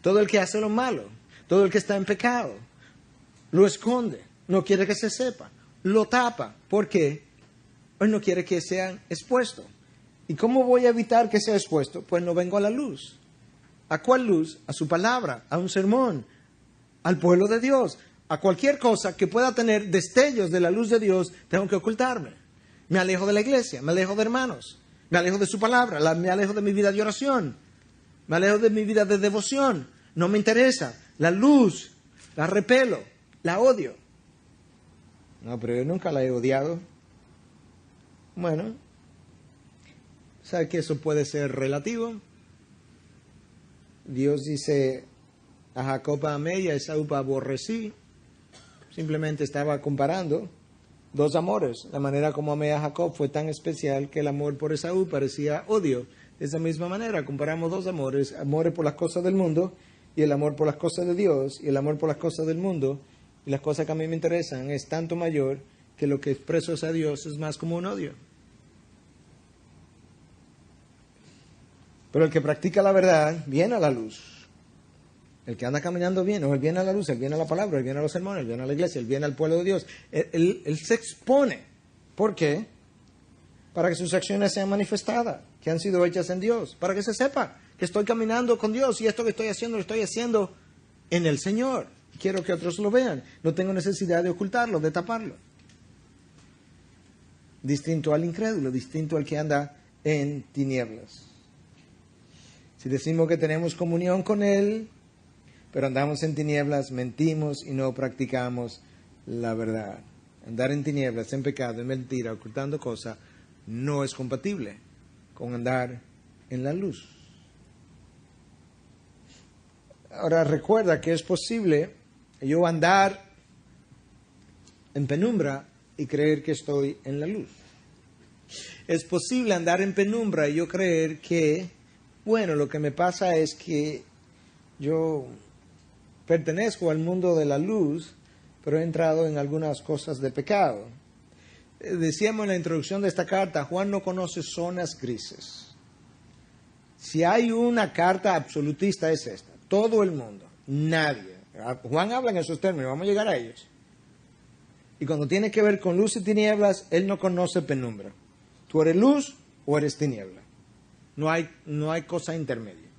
Todo el que hace lo malo, todo el que está en pecado, lo esconde, no quiere que se sepa. Lo tapa. ¿Por qué? Pues no quiere que sean expuestos. ¿Y cómo voy a evitar que sea expuesto? Pues no vengo a la luz. ¿A cuál luz? A su palabra, a un sermón, al pueblo de Dios. A cualquier cosa que pueda tener destellos de la luz de Dios, tengo que ocultarme. Me alejo de la iglesia, me alejo de hermanos, me alejo de su palabra, me alejo de mi vida de oración, me alejo de mi vida de devoción. No me interesa. La luz, la repelo, la odio. No, pero yo nunca la he odiado. Bueno, ¿sabe que eso puede ser relativo? Dios dice, a Jacob amé y a Esaú aborrecí. Simplemente estaba comparando dos amores. La manera como amé a Jacob fue tan especial que el amor por Esaú parecía odio. De esa misma manera comparamos dos amores, amor por las cosas del mundo y el amor por las cosas de Dios, y el amor por las cosas del mundo y las cosas que a mí me interesan es tanto mayor que lo que expreso hacia Dios es más como un odio. Pero el que practica la verdad viene a la luz. El que anda caminando bien, él viene a la luz, él viene a la palabra, él viene a los sermones, él viene a la iglesia, él viene al pueblo de Dios. Él se expone. ¿Por qué? Para que sus acciones sean manifestadas, que han sido hechas en Dios. Para que se sepa que estoy caminando con Dios y esto que estoy haciendo lo estoy haciendo en el Señor. Quiero que otros lo vean. No tengo necesidad de ocultarlo, de taparlo. Distinto al incrédulo, distinto al que anda en tinieblas. Si decimos que tenemos comunión con Él, pero andamos en tinieblas, mentimos y no practicamos la verdad. Andar en tinieblas, en pecado, en mentira, ocultando cosas, no es compatible con andar en la luz. Ahora recuerda que es posible yo andar en penumbra y creer que estoy en la luz. Es posible andar en penumbra y yo creer que, bueno, lo que me pasa es que yo pertenezco al mundo de la luz, pero he entrado en algunas cosas de pecado. Decíamos en la introducción de esta carta, Juan no conoce zonas grises. Si hay una carta absolutista es esta. Todo el mundo, nadie. Juan habla en esos términos, vamos a llegar a ellos. Y cuando tiene que ver con luz y tinieblas, él no conoce penumbra. Tú eres luz o eres tiniebla. No hay cosa intermedia.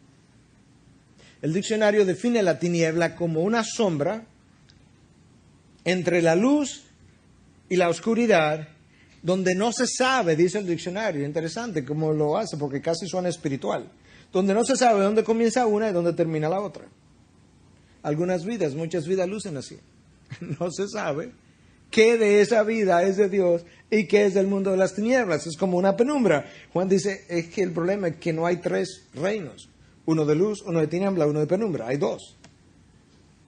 El diccionario define la tiniebla como una sombra entre la luz y la oscuridad, donde no se sabe, dice el diccionario, interesante cómo lo hace, porque casi suena espiritual, donde no se sabe dónde comienza una y dónde termina la otra. Muchas vidas lucen así. No se sabe qué de esa vida es de Dios y qué es del mundo de las tinieblas. Es como una penumbra. Juan dice, es que el problema es que no hay tres reinos. Uno de luz, uno de tiniebla, uno de penumbra. Hay dos.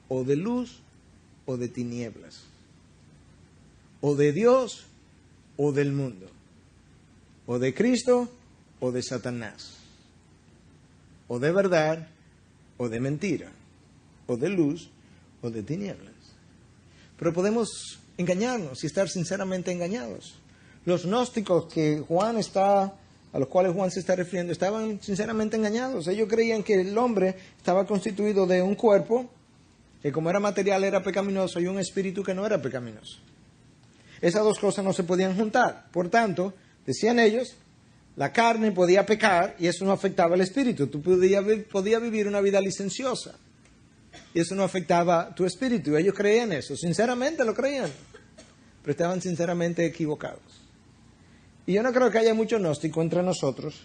O de luz o de tinieblas. O de Dios o del mundo. O de Cristo o de Satanás. O de verdad o de mentira. O de luz o de tinieblas. Pero podemos engañarnos y estar sinceramente engañados. Los gnósticos a los cuales Juan se está refiriendo, estaban sinceramente engañados. Ellos creían que el hombre estaba constituido de un cuerpo, que como era material era pecaminoso, y un espíritu que no era pecaminoso. Esas dos cosas no se podían juntar. Por tanto, decían ellos, la carne podía pecar y eso no afectaba al espíritu. Tú podías vivir una vida licenciosa y eso no afectaba tu espíritu. Ellos creían eso, sinceramente lo creían, pero estaban sinceramente equivocados. Y yo no creo que haya mucho gnóstico entre nosotros,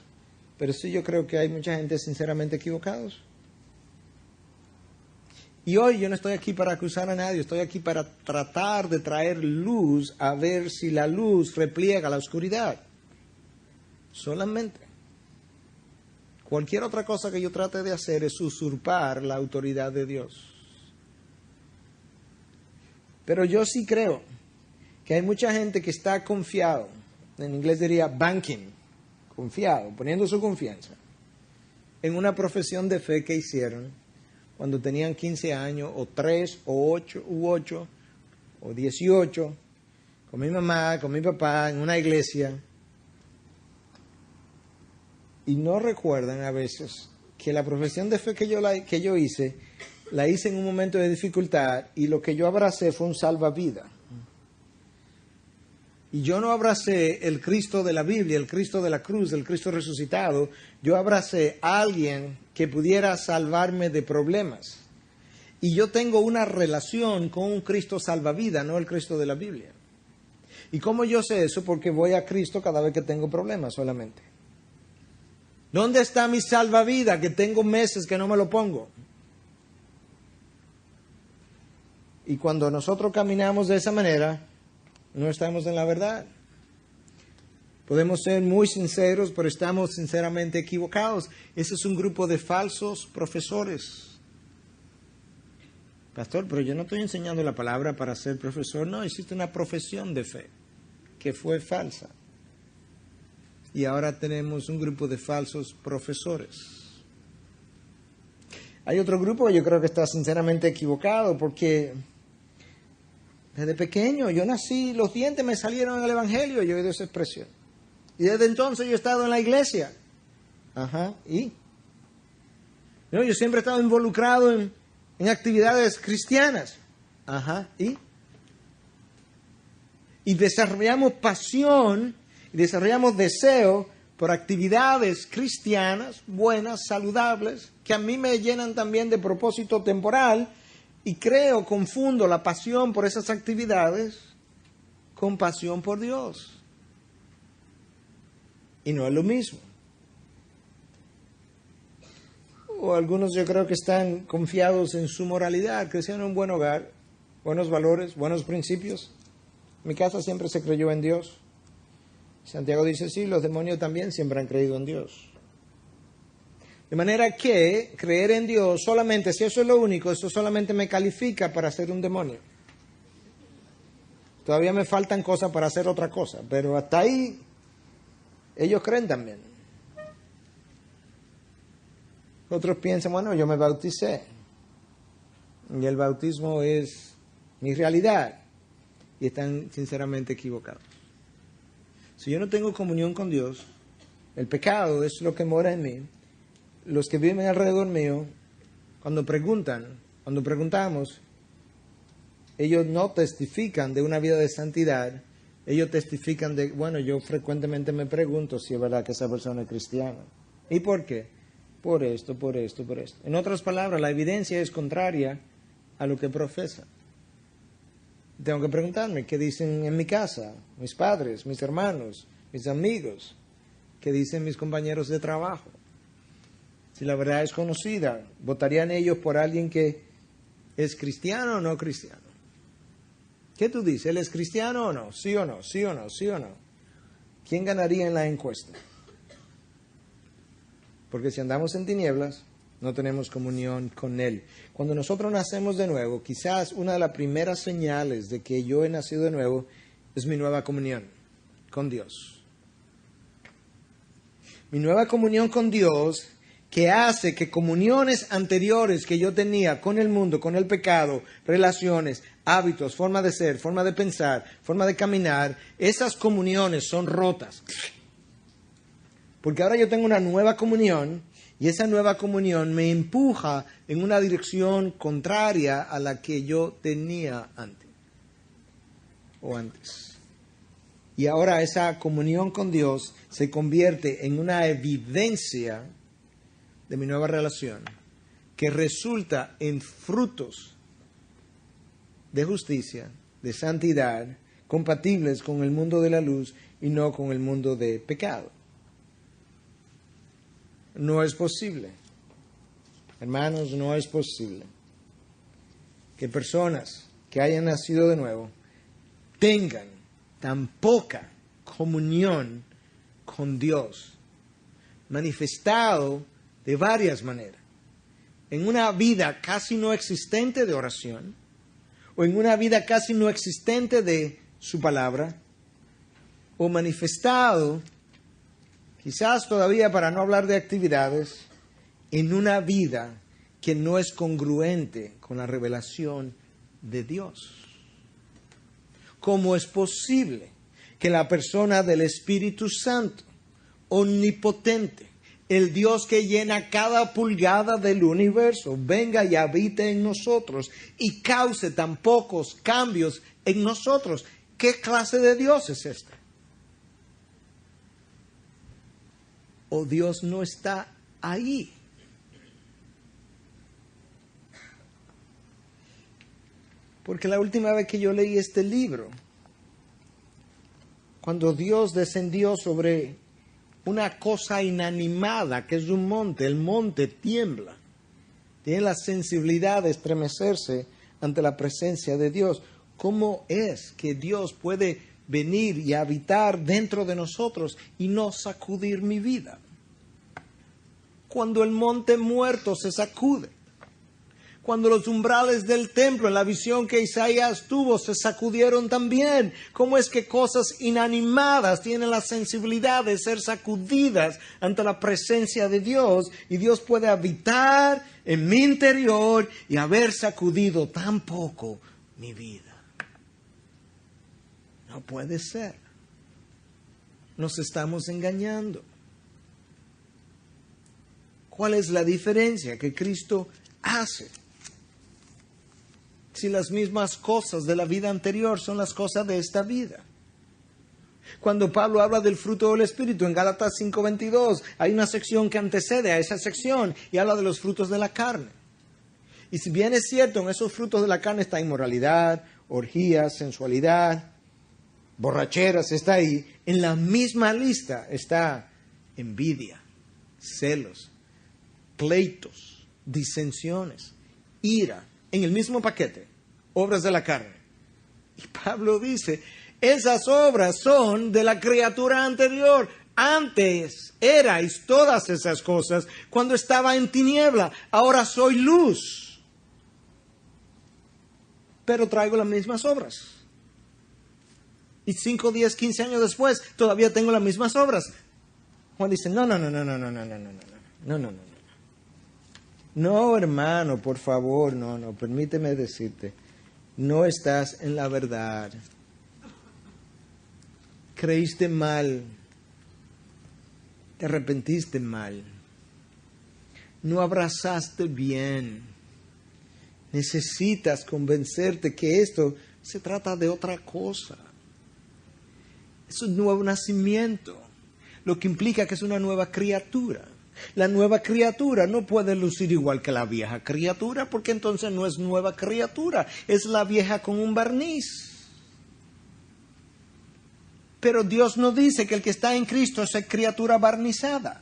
pero sí yo creo que hay mucha gente sinceramente equivocados. Y hoy yo no estoy aquí para acusar a nadie, estoy aquí para tratar de traer luz a ver si la luz repliega la oscuridad. Solamente. Cualquier otra cosa que yo trate de hacer es usurpar la autoridad de Dios. Pero yo sí creo que hay mucha gente que está confiado, en inglés diría banking, confiado, poniendo su confianza en una profesión de fe que hicieron cuando tenían 15 años, o 3, o 8, o 18, con mi mamá, con mi papá, en una iglesia. Y no recuerdan a veces que la profesión de fe que yo hice, la hice en un momento de dificultad y lo que yo abracé fue un salvavidas. Y yo no abracé el Cristo de la Biblia, el Cristo de la cruz, el Cristo resucitado. Yo abracé a alguien que pudiera salvarme de problemas. Y yo tengo una relación con un Cristo salvavidas, no el Cristo de la Biblia. ¿Y cómo yo sé eso? Porque voy a Cristo cada vez que tengo problemas solamente. ¿Dónde está mi salvavidas que tengo meses que no me lo pongo? Y cuando nosotros caminamos de esa manera, no estamos en la verdad. Podemos ser muy sinceros, pero estamos sinceramente equivocados. Ese es un grupo de falsos profesores. Pastor, pero yo no estoy enseñando la palabra para ser profesor. No, existe una profesión de fe que fue falsa. Y ahora tenemos un grupo de falsos profesores. Hay otro grupo que yo creo que está sinceramente equivocado porque desde pequeño yo nací, los dientes me salieron en el Evangelio, yo he oído esa expresión. Y desde entonces yo he estado en la iglesia. Ajá, ¿y? No, yo siempre he estado involucrado en actividades cristianas. Ajá, y desarrollamos pasión, y desarrollamos deseo por actividades cristianas, buenas, saludables, que a mí me llenan también de propósito temporal, y confundo la pasión por esas actividades con pasión por Dios. Y no es lo mismo. O algunos yo creo que están confiados en su moralidad, crecieron en un buen hogar, buenos valores, buenos principios. Mi casa siempre se creyó en Dios. Santiago dice, sí, los demonios también siempre han creído en Dios. De manera que creer en Dios solamente, si eso es lo único, eso solamente me califica para ser un demonio. Todavía me faltan cosas para hacer otra cosa, pero hasta ahí ellos creen también. Otros piensan, bueno, yo me bauticé y el bautismo es mi realidad, y están sinceramente equivocados. Si yo no tengo comunión con Dios, el pecado es lo que mora en mí. Los que viven alrededor mío, cuando preguntamos, ellos no testifican de una vida de santidad, ellos testifican de, bueno, yo frecuentemente me pregunto si es verdad que esa persona es cristiana. ¿Y por qué? Por esto, por esto, por esto. En otras palabras, la evidencia es contraria a lo que profesa. Tengo que preguntarme qué dicen en mi casa, mis padres, mis hermanos, mis amigos, qué dicen mis compañeros de trabajo. Si la verdad es conocida, ¿votarían ellos por alguien que es cristiano o no cristiano? ¿Qué tú dices? ¿Él es cristiano o no? ¿Sí o no? ¿Sí o no? ¿Sí o no? ¿Quién ganaría en la encuesta? Porque si andamos en tinieblas, no tenemos comunión con Él. Cuando nosotros nacemos de nuevo, quizás una de las primeras señales de que yo he nacido de nuevo es mi nueva comunión con Dios. Mi nueva comunión con Dios, que hace que comuniones anteriores que yo tenía con el mundo, con el pecado, relaciones, hábitos, forma de ser, forma de pensar, forma de caminar, esas comuniones son rotas. Porque ahora yo tengo una nueva comunión y esa nueva comunión me empuja en una dirección contraria a la que yo tenía antes. Y ahora esa comunión con Dios se convierte en una evidencia de mi nueva relación que resulta en frutos de justicia, de santidad, compatibles con el mundo de la luz y no con el mundo de pecado. No es posible, hermanos, no es posible que personas que hayan nacido de nuevo tengan tan poca comunión con Dios, manifestado de varias maneras, en una vida casi no existente de oración, o en una vida casi no existente de su palabra, o manifestado, quizás todavía para no hablar de actividades, en una vida que no es congruente con la revelación de Dios. ¿Cómo es posible que la persona del Espíritu Santo, omnipotente, el Dios que llena cada pulgada del universo, venga y habite en nosotros y cause tan pocos cambios en nosotros? ¿Qué clase de Dios es este? ¿O Dios no está ahí? Porque la última vez que yo leí este libro, cuando Dios descendió sobre una cosa inanimada que es un monte, el monte tiembla, tiene la sensibilidad de estremecerse ante la presencia de Dios. ¿Cómo es que Dios puede venir y habitar dentro de nosotros y no sacudir mi vida? Cuando el monte muerto se sacude, cuando los umbrales del templo, en la visión que Isaías tuvo, se sacudieron también. ¿Cómo es que cosas inanimadas tienen la sensibilidad de ser sacudidas ante la presencia de Dios? Y Dios puede habitar en mi interior y haber sacudido tan poco mi vida. No puede ser. Nos estamos engañando. ¿Cuál es la diferencia que Cristo hace? Si las mismas cosas de la vida anterior son las cosas de esta vida. Cuando Pablo habla del fruto del Espíritu en Gálatas 5:22, hay una sección que antecede a esa sección y habla de los frutos de la carne. Y si bien es cierto, en esos frutos de la carne está inmoralidad, orgías, sensualidad, borracheras, está ahí. En la misma lista está envidia, celos, pleitos, disensiones, ira, en el mismo paquete, obras de la carne. Y Pablo dice, esas obras son de la criatura anterior. Antes erais todas esas cosas cuando estaba en tiniebla, ahora soy luz. Pero traigo las mismas obras. Y 5, 10, 15 años después, todavía tengo las mismas obras. Juan dice, no. No, hermano, por favor, no, permíteme decirte, no estás en la verdad. Creíste mal, te arrepentiste mal, no abrazaste bien. Necesitas convencerte que esto se trata de otra cosa. Es un nuevo nacimiento, lo que implica que es una nueva criatura. La nueva criatura no puede lucir igual que la vieja criatura, porque entonces no es nueva criatura, es la vieja con un barniz. Pero Dios no dice que el que está en Cristo es criatura barnizada.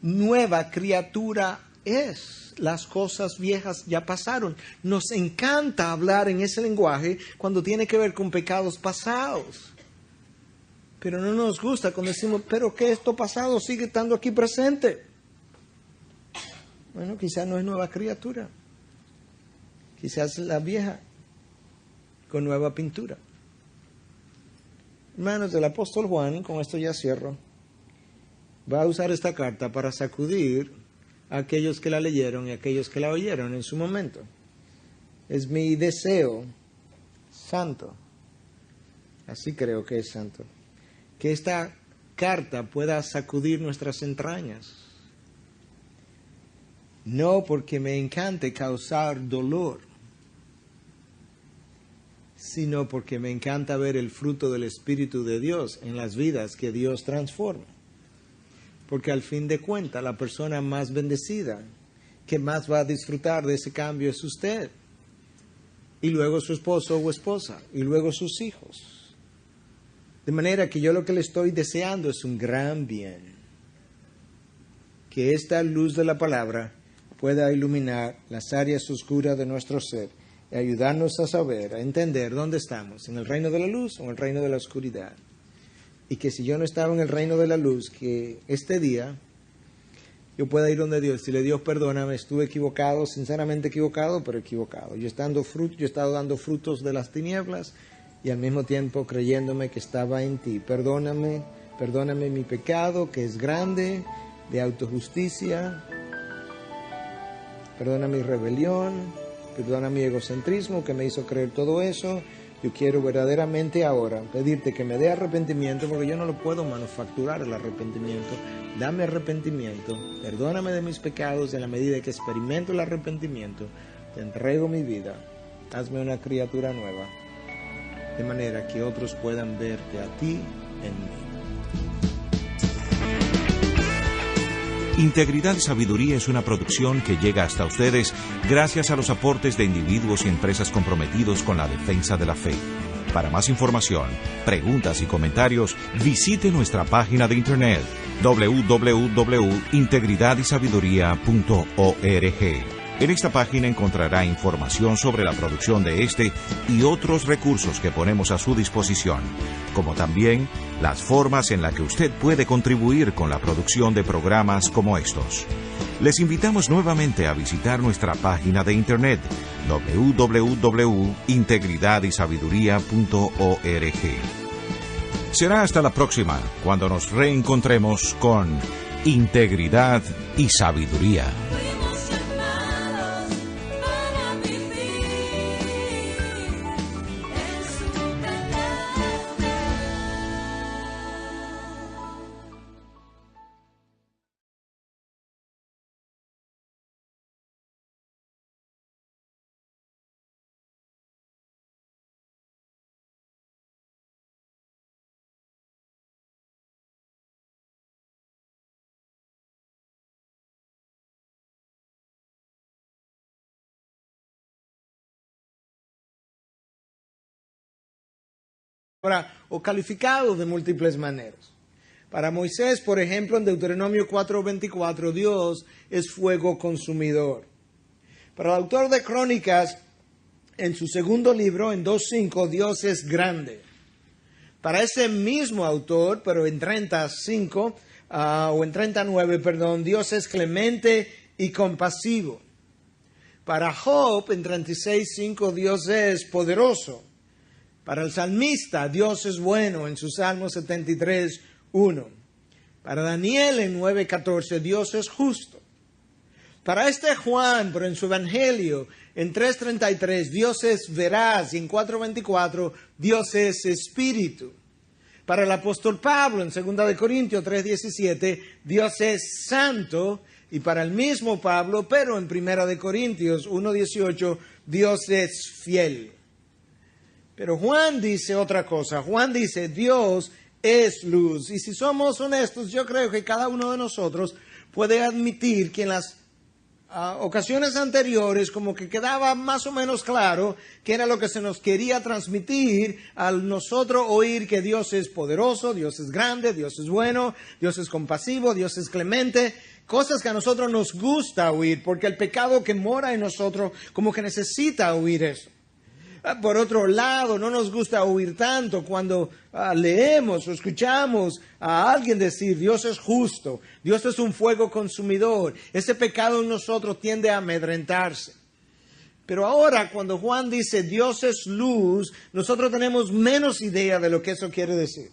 Nueva criatura es. Las cosas viejas ya pasaron. Nos encanta hablar en ese lenguaje cuando tiene que ver con pecados pasados. Pero no nos gusta cuando decimos, pero que esto pasado sigue estando aquí presente. Bueno, quizás no es nueva criatura. Quizás la vieja con nueva pintura. Hermanos, el apóstol Juan, con esto ya cierro, va a usar esta carta para sacudir a aquellos que la leyeron y a aquellos que la oyeron en su momento. Es mi deseo santo, así creo que es santo, que esta carta pueda sacudir nuestras entrañas. No porque me encante causar dolor, sino porque me encanta ver el fruto del Espíritu de Dios en las vidas que Dios transforma. Porque al fin de cuentas, la persona más bendecida, que más va a disfrutar de ese cambio es usted. Y luego su esposo o esposa, y luego sus hijos. De manera que yo lo que le estoy deseando es un gran bien. Que esta luz de la palabra pueda iluminar las áreas oscuras de nuestro ser y ayudarnos a saber, a entender dónde estamos, en el reino de la luz o en el reino de la oscuridad. Y que si yo no estaba en el reino de la luz, que este día yo pueda ir donde Dios y decirle, Dios, perdóname, estuve equivocado, sinceramente equivocado, pero equivocado. Yo he estado dando frutos de las tinieblas y al mismo tiempo creyéndome que estaba en ti. Perdóname mi pecado, que es grande, de autojusticia. Perdona mi rebelión, perdona mi egocentrismo que me hizo creer todo eso. Yo quiero verdaderamente ahora pedirte que me dé arrepentimiento, porque yo no lo puedo manufacturar el arrepentimiento. Dame arrepentimiento, perdóname de mis pecados, y en la medida que experimento el arrepentimiento, te entrego mi vida. Hazme una criatura nueva, de manera que otros puedan verte a ti en mí. Integridad y Sabiduría es una producción que llega hasta ustedes gracias a los aportes de individuos y empresas comprometidos con la defensa de la fe. Para más información, preguntas y comentarios, visite nuestra página de internet www.integridadysabiduría.org. En esta página encontrará información sobre la producción de este y otros recursos que ponemos a su disposición, como también las formas en las que usted puede contribuir con la producción de programas como estos. Les invitamos nuevamente a visitar nuestra página de internet www.integridadysabiduría.org. Será hasta la próxima, cuando nos reencontremos con Integridad y Sabiduría. o calificado de múltiples maneras. Para Moisés, por ejemplo, en Deuteronomio 4:24, Dios es fuego consumidor. Para el autor de Crónicas, en su segundo libro, en 2:5, Dios es grande. Para ese mismo autor, pero en 35, o en 39, perdón, Dios es clemente y compasivo. Para Job, en 36:5, Dios es poderoso. Para el salmista, Dios es bueno, en su Salmo 73:1. Para Daniel, en 9:14, Dios es justo. Para este Juan, pero en su Evangelio, en 3:33, Dios es veraz, y en 4:24, Dios es espíritu. Para el apóstol Pablo, en 2 de Corintios 3:17, Dios es santo. Y para el mismo Pablo, pero en 1 de Corintios 1:18, Dios es fiel. Pero Juan dice otra cosa. Juan dice, Dios es luz. Y si somos honestos, yo creo que cada uno de nosotros puede admitir que en las ocasiones anteriores como que quedaba más o menos claro que era lo que se nos quería transmitir al nosotros oír que Dios es poderoso, Dios es grande, Dios es bueno, Dios es compasivo, Dios es clemente. Cosas que a nosotros nos gusta oír, porque el pecado que mora en nosotros como que necesita oír eso. Por otro lado, no nos gusta oír tanto cuando leemos o escuchamos a alguien decir, Dios es justo, Dios es un fuego consumidor. Ese pecado en nosotros tiende a amedrentarse. Pero ahora, cuando Juan dice, Dios es luz, nosotros tenemos menos idea de lo que eso quiere decir.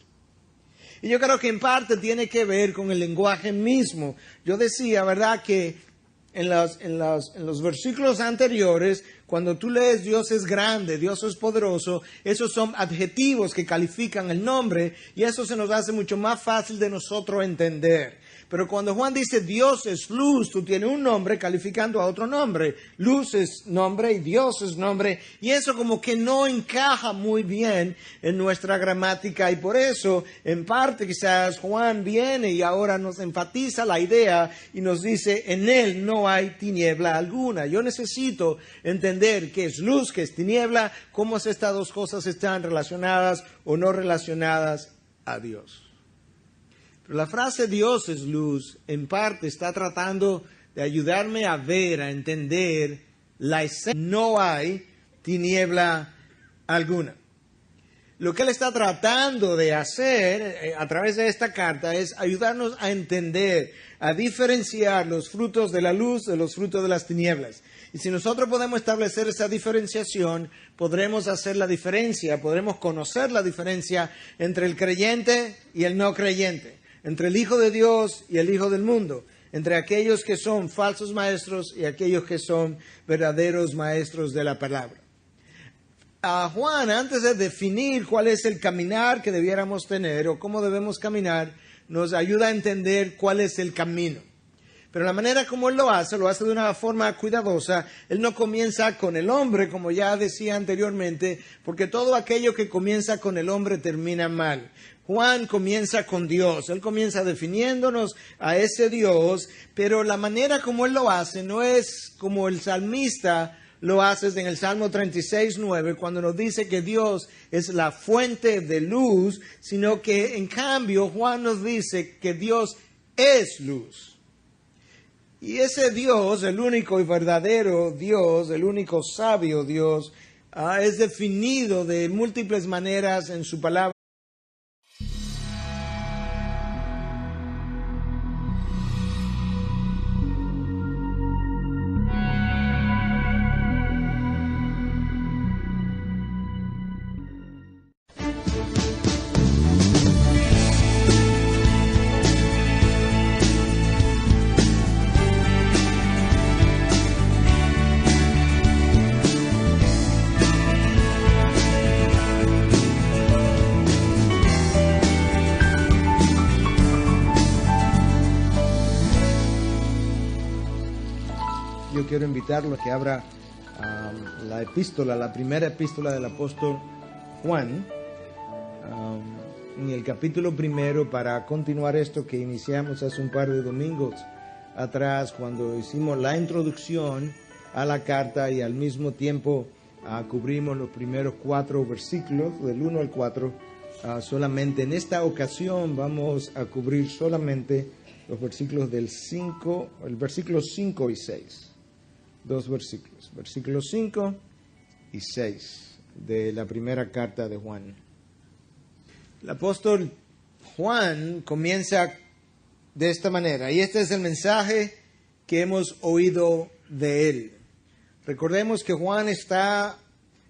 Y yo creo que en parte tiene que ver con el lenguaje mismo. Yo decía, ¿verdad?, que en los versículos anteriores, cuando tú lees Dios es grande, Dios es poderoso, esos son adjetivos que califican el nombre y eso se nos hace mucho más fácil de nosotros entender. Pero cuando Juan dice Dios es luz, tú tienes un nombre calificando a otro nombre. Luz es nombre y Dios es nombre. Y eso como que no encaja muy bien en nuestra gramática. Y por eso, en parte quizás Juan viene y ahora nos enfatiza la idea y nos dice, en él no hay tiniebla alguna. Yo necesito entender qué es luz, qué es tiniebla, cómo estas dos cosas están relacionadas o no relacionadas a Dios. La frase Dios es luz, en parte está tratando de ayudarme a ver, a entender la esencia. No hay tiniebla alguna. Lo que él está tratando de hacer a través de esta carta es ayudarnos a entender, a diferenciar los frutos de la luz de los frutos de las tinieblas. Y si nosotros podemos establecer esa diferenciación, podremos hacer la diferencia, podremos conocer la diferencia entre el creyente y el no creyente, entre el Hijo de Dios y el Hijo del mundo, entre aquellos que son falsos maestros y aquellos que son verdaderos maestros de la palabra. A Juan, antes de definir cuál es el caminar que debiéramos tener o cómo debemos caminar, nos ayuda a entender cuál es el camino. Pero la manera como él lo hace de una forma cuidadosa. Él no comienza con el hombre, como ya decía anteriormente, porque todo aquello que comienza con el hombre termina mal. Juan comienza con Dios, él comienza definiéndonos a ese Dios, pero la manera como él lo hace no es como el salmista lo hace en el Salmo 36:9, cuando nos dice que Dios es la fuente de luz, sino que en cambio Juan nos dice que Dios es luz. Y ese Dios, el único y verdadero Dios, el único sabio Dios, es definido de múltiples maneras en su palabra. Yo quiero invitarlo a que abra la primera epístola del apóstol Juan, en el capítulo 1, para continuar esto que iniciamos hace un par de domingos atrás, cuando hicimos la introducción a la carta y al mismo tiempo cubrimos los primeros 4 versículos, del 1 al 4 solamente en esta ocasión vamos a cubrir solamente los versículos del 5, el versículo 5 y 6. Dos versículos, versículos 5 y 6 de la primera carta de Juan. El apóstol Juan comienza de esta manera, y este es el mensaje que hemos oído de él. Recordemos que Juan está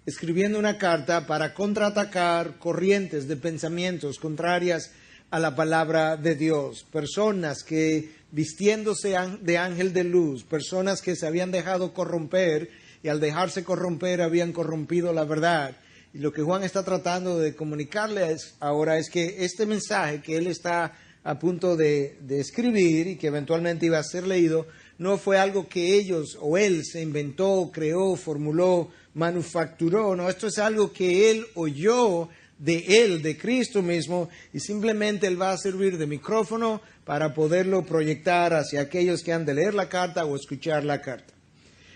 escribiendo una carta para contraatacar corrientes de pensamientos contrarias a la palabra de Dios. Personas que vistiéndose de ángel de luz, personas que se habían dejado corromper y al dejarse corromper habían corrompido la verdad. Y lo que Juan está tratando de comunicarles ahora es que este mensaje que él está a punto de escribir y que eventualmente iba a ser leído, no fue algo que ellos o él se inventó, creó, formuló, manufacturó. No, esto es algo que él oyó de él, de Cristo mismo, y simplemente él va a servir de micrófono para poderlo proyectar hacia aquellos que han de leer la carta o escuchar la carta.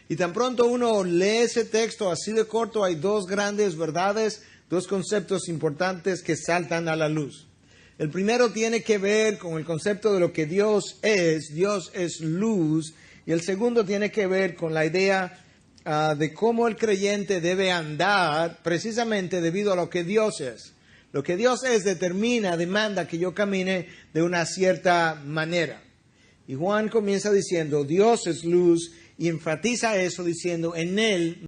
Y tan pronto uno lee ese texto así de corto, hay dos grandes verdades, dos conceptos importantes que saltan a la luz. El primero tiene que ver con el concepto de lo que Dios es luz, y el segundo tiene que ver con la idea de cómo el creyente debe andar precisamente debido a lo que Dios es. Lo que Dios es demanda que yo camine de una cierta manera. Y Juan comienza diciendo, Dios es luz, y enfatiza eso diciendo, en Él